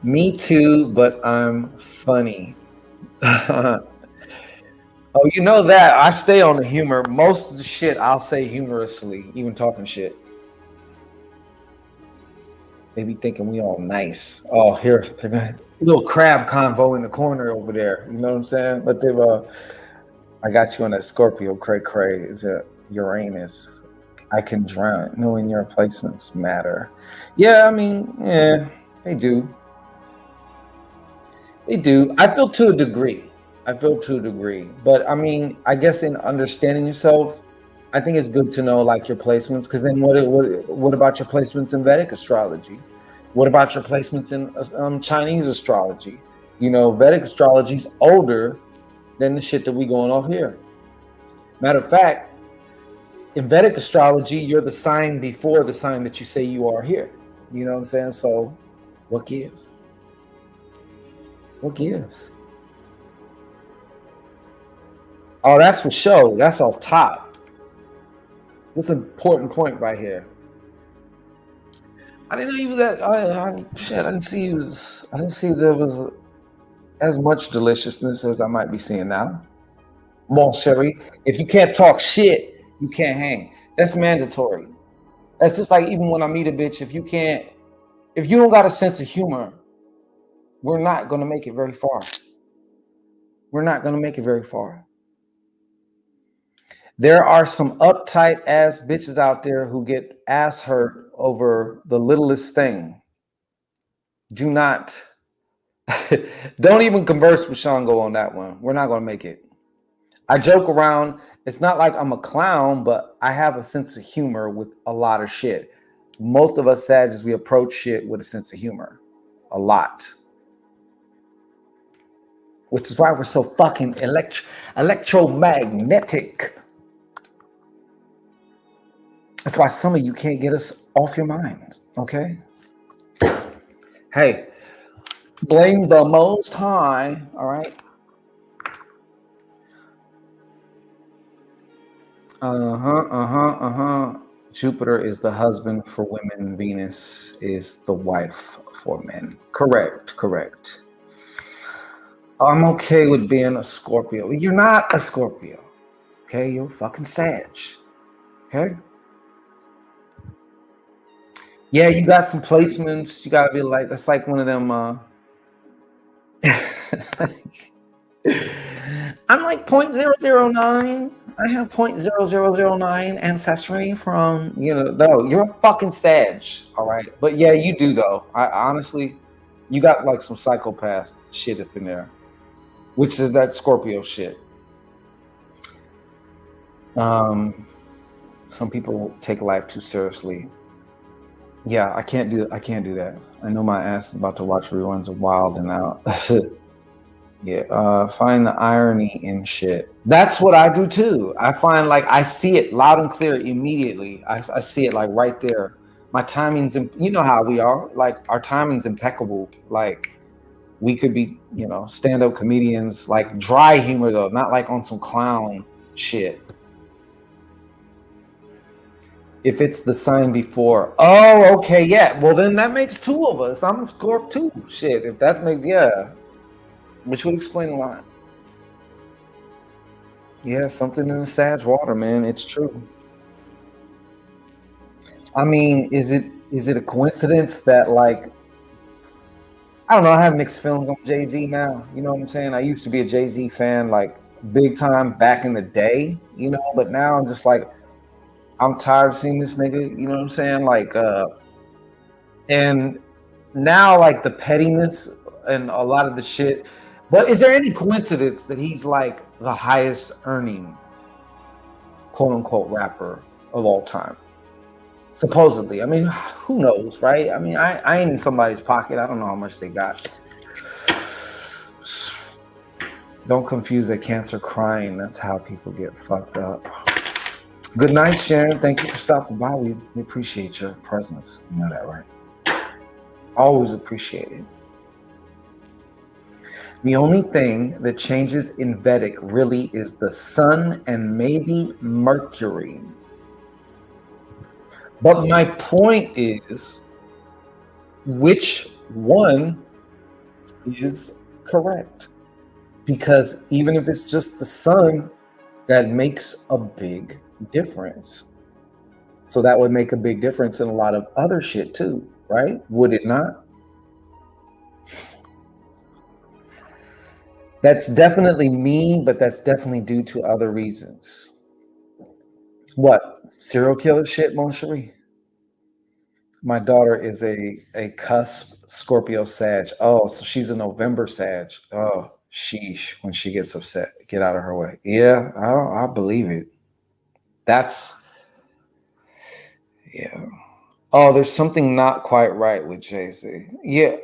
Speaker 2: Me too, but I'm funny. Oh, you know that. I stay on the humor. Most of the shit I'll say humorously, even talking shit. They be thinking we all nice. Oh, here, little crab convo in the corner over there. You know what I'm saying? But I got you on that Scorpio cray. Is it Uranus? I can drown. Knowing your placements matter. Yeah, I mean, yeah, they do. They do. I feel to a degree. But I mean, I guess in understanding yourself, I think it's good to know like your placements, because then what about your placements in Vedic astrology? What about your placements in Chinese astrology? You know, Vedic astrology is older than the shit that we going off here. Matter of fact, in Vedic astrology, you're the sign before the sign that you say you are here. You know what I'm saying? So what gives? What gives? Oh, that's for sure. That's off top. This is an important point right here. I didn't know even that. Shit, I didn't see I didn't see there was as much deliciousness as I might be seeing now. Mon chéri, if you can't talk shit, you can't hang. That's mandatory. That's just like even when I meet a bitch, if you don't got a sense of humor, we're not gonna make it very far. We're not gonna make it very far. There are some uptight ass bitches out there who get ass hurt over the littlest thing. Do not, don't even converse with Shango on that one. We're not gonna make it. I joke around. It's not like I'm a clown, but I have a sense of humor with a lot of shit. Most of us Sagittarius, we approach shit with a sense of humor. A lot. Which is why we're so fucking electromagnetic. That's why some of you can't get us off your mind, okay? Hey, blame the Most High, all right? Jupiter is the husband for women. Venus is the wife for men. Correct. I'm okay with being a Scorpio. You're not a Scorpio, okay? You're fucking Sag, okay? Yeah, you got some placements. You gotta be like, that's like one of them. I'm like 0.009. I have 0.0009 ancestry from, no, you're a fucking Sag, all right? But yeah, you do though. I honestly, you got like some psychopath shit up in there, which is that Scorpio shit. Some people take life too seriously. Yeah, I can't do that. I know my ass is about to watch reruns of Wild and Out. Yeah, find the irony in shit. That's what I do too. I find like I see it loud and clear immediately. I see it like right there. My timing's, you know how we are. Like our timing's impeccable. Like we could be, stand-up comedians, like dry humor though, not like on some clown shit. If it's the sign before. Oh, okay, yeah. Well, then that makes two of us. I'm a Scorp too. Shit, if that makes, yeah. Which would explain a lot. Yeah, something in the Sag water, man. It's true. I mean, is it a coincidence that like, I don't know, I have mixed feelings on Jay-Z now. You know what I'm saying? I used to be a Jay-Z fan, like big time back in the day, but now I'm just like, I'm tired of seeing this nigga, you know what I'm saying? Like, and now like the pettiness and a lot of the shit. But is there any coincidence that he's like the highest earning quote unquote rapper of all time? Supposedly. I mean, who knows, right? I mean, I ain't in somebody's pocket. I don't know how much they got. Don't confuse a cancer crying. That's how people get fucked up. Good night, Sharon. Thank you for stopping by. We appreciate your presence. You know that, right? Always appreciate it. The only thing that changes in Vedic really is the sun and maybe Mercury. But my point is, which one is correct? Because even if it's just the sun, that makes a big difference. So that would make a big difference in a lot of other shit too, right? Would it not? That's definitely me, but that's definitely due to other reasons. What? Serial killer shit, Mon Cherie? My daughter is a cusp Scorpio Sag. Oh, so she's a November Sag. Oh, sheesh. When she gets upset, get out of her way. Yeah, I believe it. Yeah. Oh, there's something not quite right with Jay-Z. Yeah.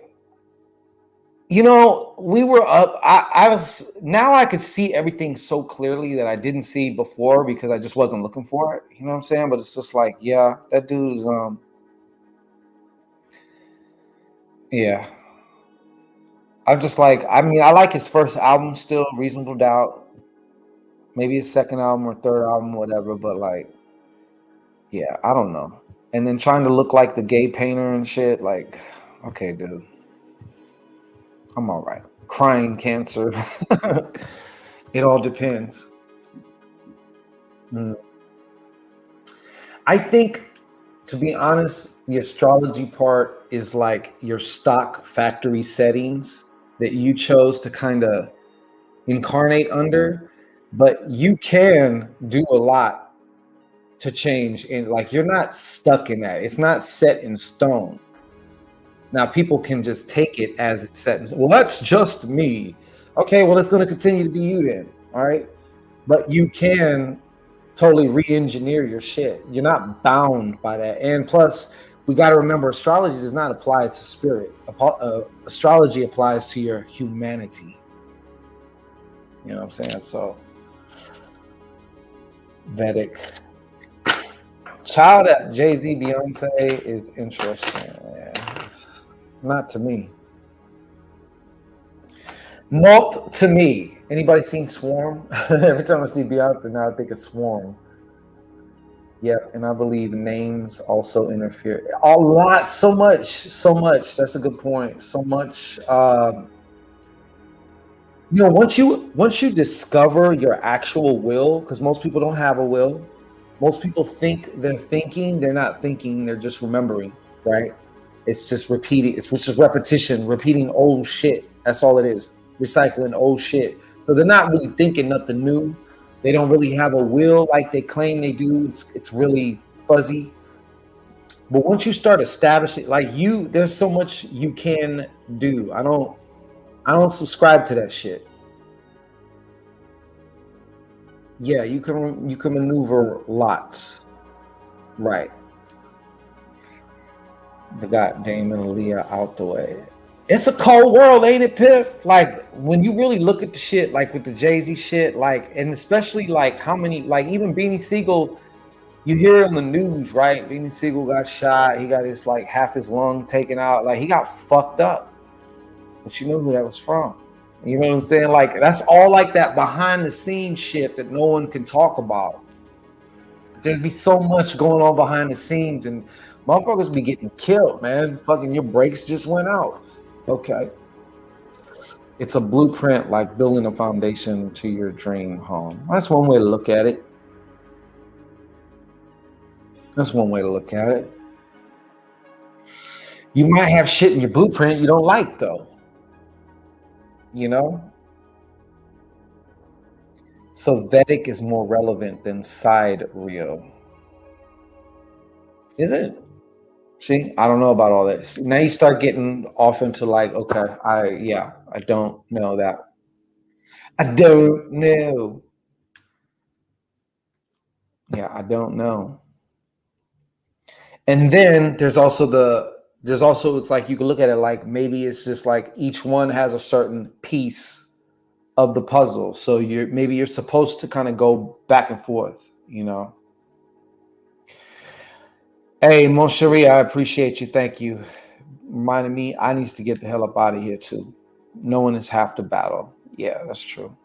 Speaker 2: You know, we were up. I was now I could see everything so clearly that I didn't see before because I just wasn't looking for it. You know what I'm saying? But it's just like, yeah, that dude's yeah. I'm just like, I mean, I like his first album still, Reasonable Doubt. Maybe his second album or third album, whatever, but like, yeah, I don't know. And then trying to look like the gay painter and shit, like, okay, dude. I'm all right. Crying cancer. It all depends. Mm. I think, to be honest, the astrology part is like your stock factory settings that you chose to kind of incarnate under, but you can do a lot to change. And like, you're not stuck in that. It's not set in stone. Now, people can just take it as it's set in, well, that's just me. Okay, well, it's going to continue to be you then. All right. But you can totally re-engineer your shit. You're not bound by that. And plus, we got to remember, astrology does not apply to spirit. Astrology applies to your humanity. You know what I'm saying? So, Vedic. Child at Jay-Z, Beyonce is interesting. Yeah. Not to me. Not to me. Anybody seen Swarm? Every time I see Beyonce now, I think of Swarm. Yep, and I believe names also interfere. A lot, so much. That's a good point. So much. You know, once you discover your actual will, because most people don't have a will. Most people think they're thinking. They're not thinking. They're just remembering, right? It's just repeating. It's just repetition, repeating old shit. That's all it is. Recycling old shit. So they're not really thinking nothing new. They don't really have a will like they claim they do. It's really fuzzy. But once you start establishing, like there's so much you can do. I don't subscribe to that shit. Yeah, you can maneuver lots. Right. The goddamn Aaliyah out the way. It's a cold world, ain't it, Piff? Like, when you really look at the shit, like with the Jay-Z shit, like, and especially like how many, like even Beanie Siegel, you hear on the news, right? Beanie Siegel got shot. He got his like half his lung taken out. Like, he got fucked up. But you know who that was from. You know what I'm saying? Like, that's all like that behind the scenes shit that no one can talk about. There'd be so much going on behind the scenes, and motherfuckers be getting killed, man. Fucking your brakes just went out. Okay. It's a blueprint, like building a foundation to your dream home. That's one way to look at it. That's one way to look at it. You might have shit in your blueprint you don't like, though. You know? So Vedic is more relevant than sidereal. Is it? See, I don't know about all this. Now you start getting off into like, okay, I don't know that. I don't know. Yeah, I don't know. And then there's also it's like you can look at it like maybe it's just like each one has a certain piece of the puzzle. So you're supposed to kind of go back and forth, you know. Hey, Mon Cherie, I appreciate you. Thank you. Reminding me I needs to get the hell up out of here too. Knowing is half the battle. Yeah, that's true.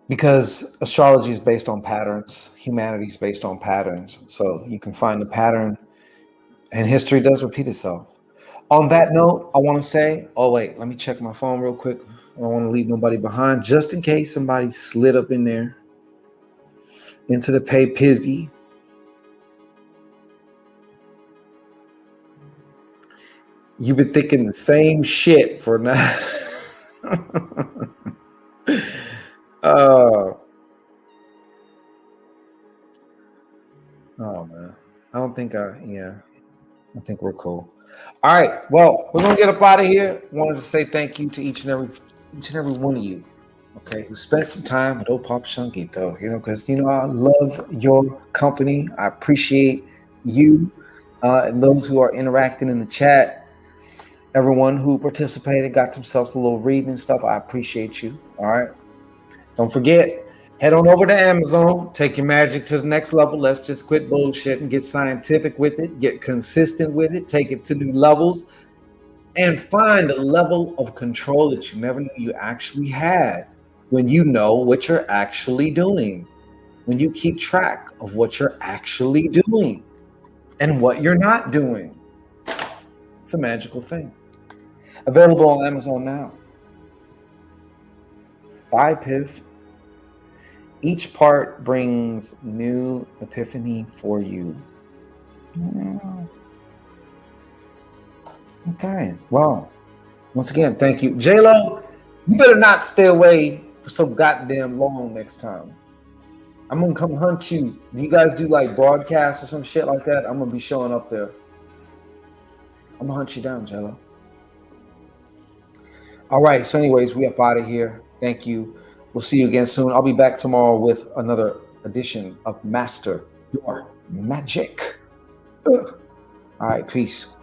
Speaker 2: Because astrology is based on patterns, humanity is based on patterns. So you can find the pattern, and history does repeat itself. On that note, I want to say, oh wait, let me check my phone real quick. I don't want to leave nobody behind, just in case somebody slid up in there into the pay pizzy. You've been thinking the same shit for now. Oh man. I think we're cool. All right. Well, we're gonna get up out of here. Wanted to say thank you to each and every one of you okay, who spent some time with old Papa Shanguito, because, I love your company. I appreciate you and those who are interacting in the chat. Everyone who participated got themselves a little reading and stuff. I appreciate you. All right. Don't forget, head on over to Amazon. Take your magic to the next level. Let's just quit bullshit and get scientific with it. Get consistent with it. Take it to new levels. And find a level of control that you never knew you actually had when you know what you're actually doing. When you keep track of what you're actually doing and what you're not doing. It's a magical thing. Available on Amazon now. Buy Piff. Each part brings new epiphany for you. Okay. Well, once again, thank you. J-Lo, you better not stay away for so goddamn long next time. I'm going to come hunt you. Do you guys do like broadcasts or some shit like that? I'm going to be showing up there. I'm going to hunt you down, J-Lo. All right. So anyways, we up out of here. Thank you. We'll see you again soon. I'll be back tomorrow with another edition of Master Your Magic. All right. Peace.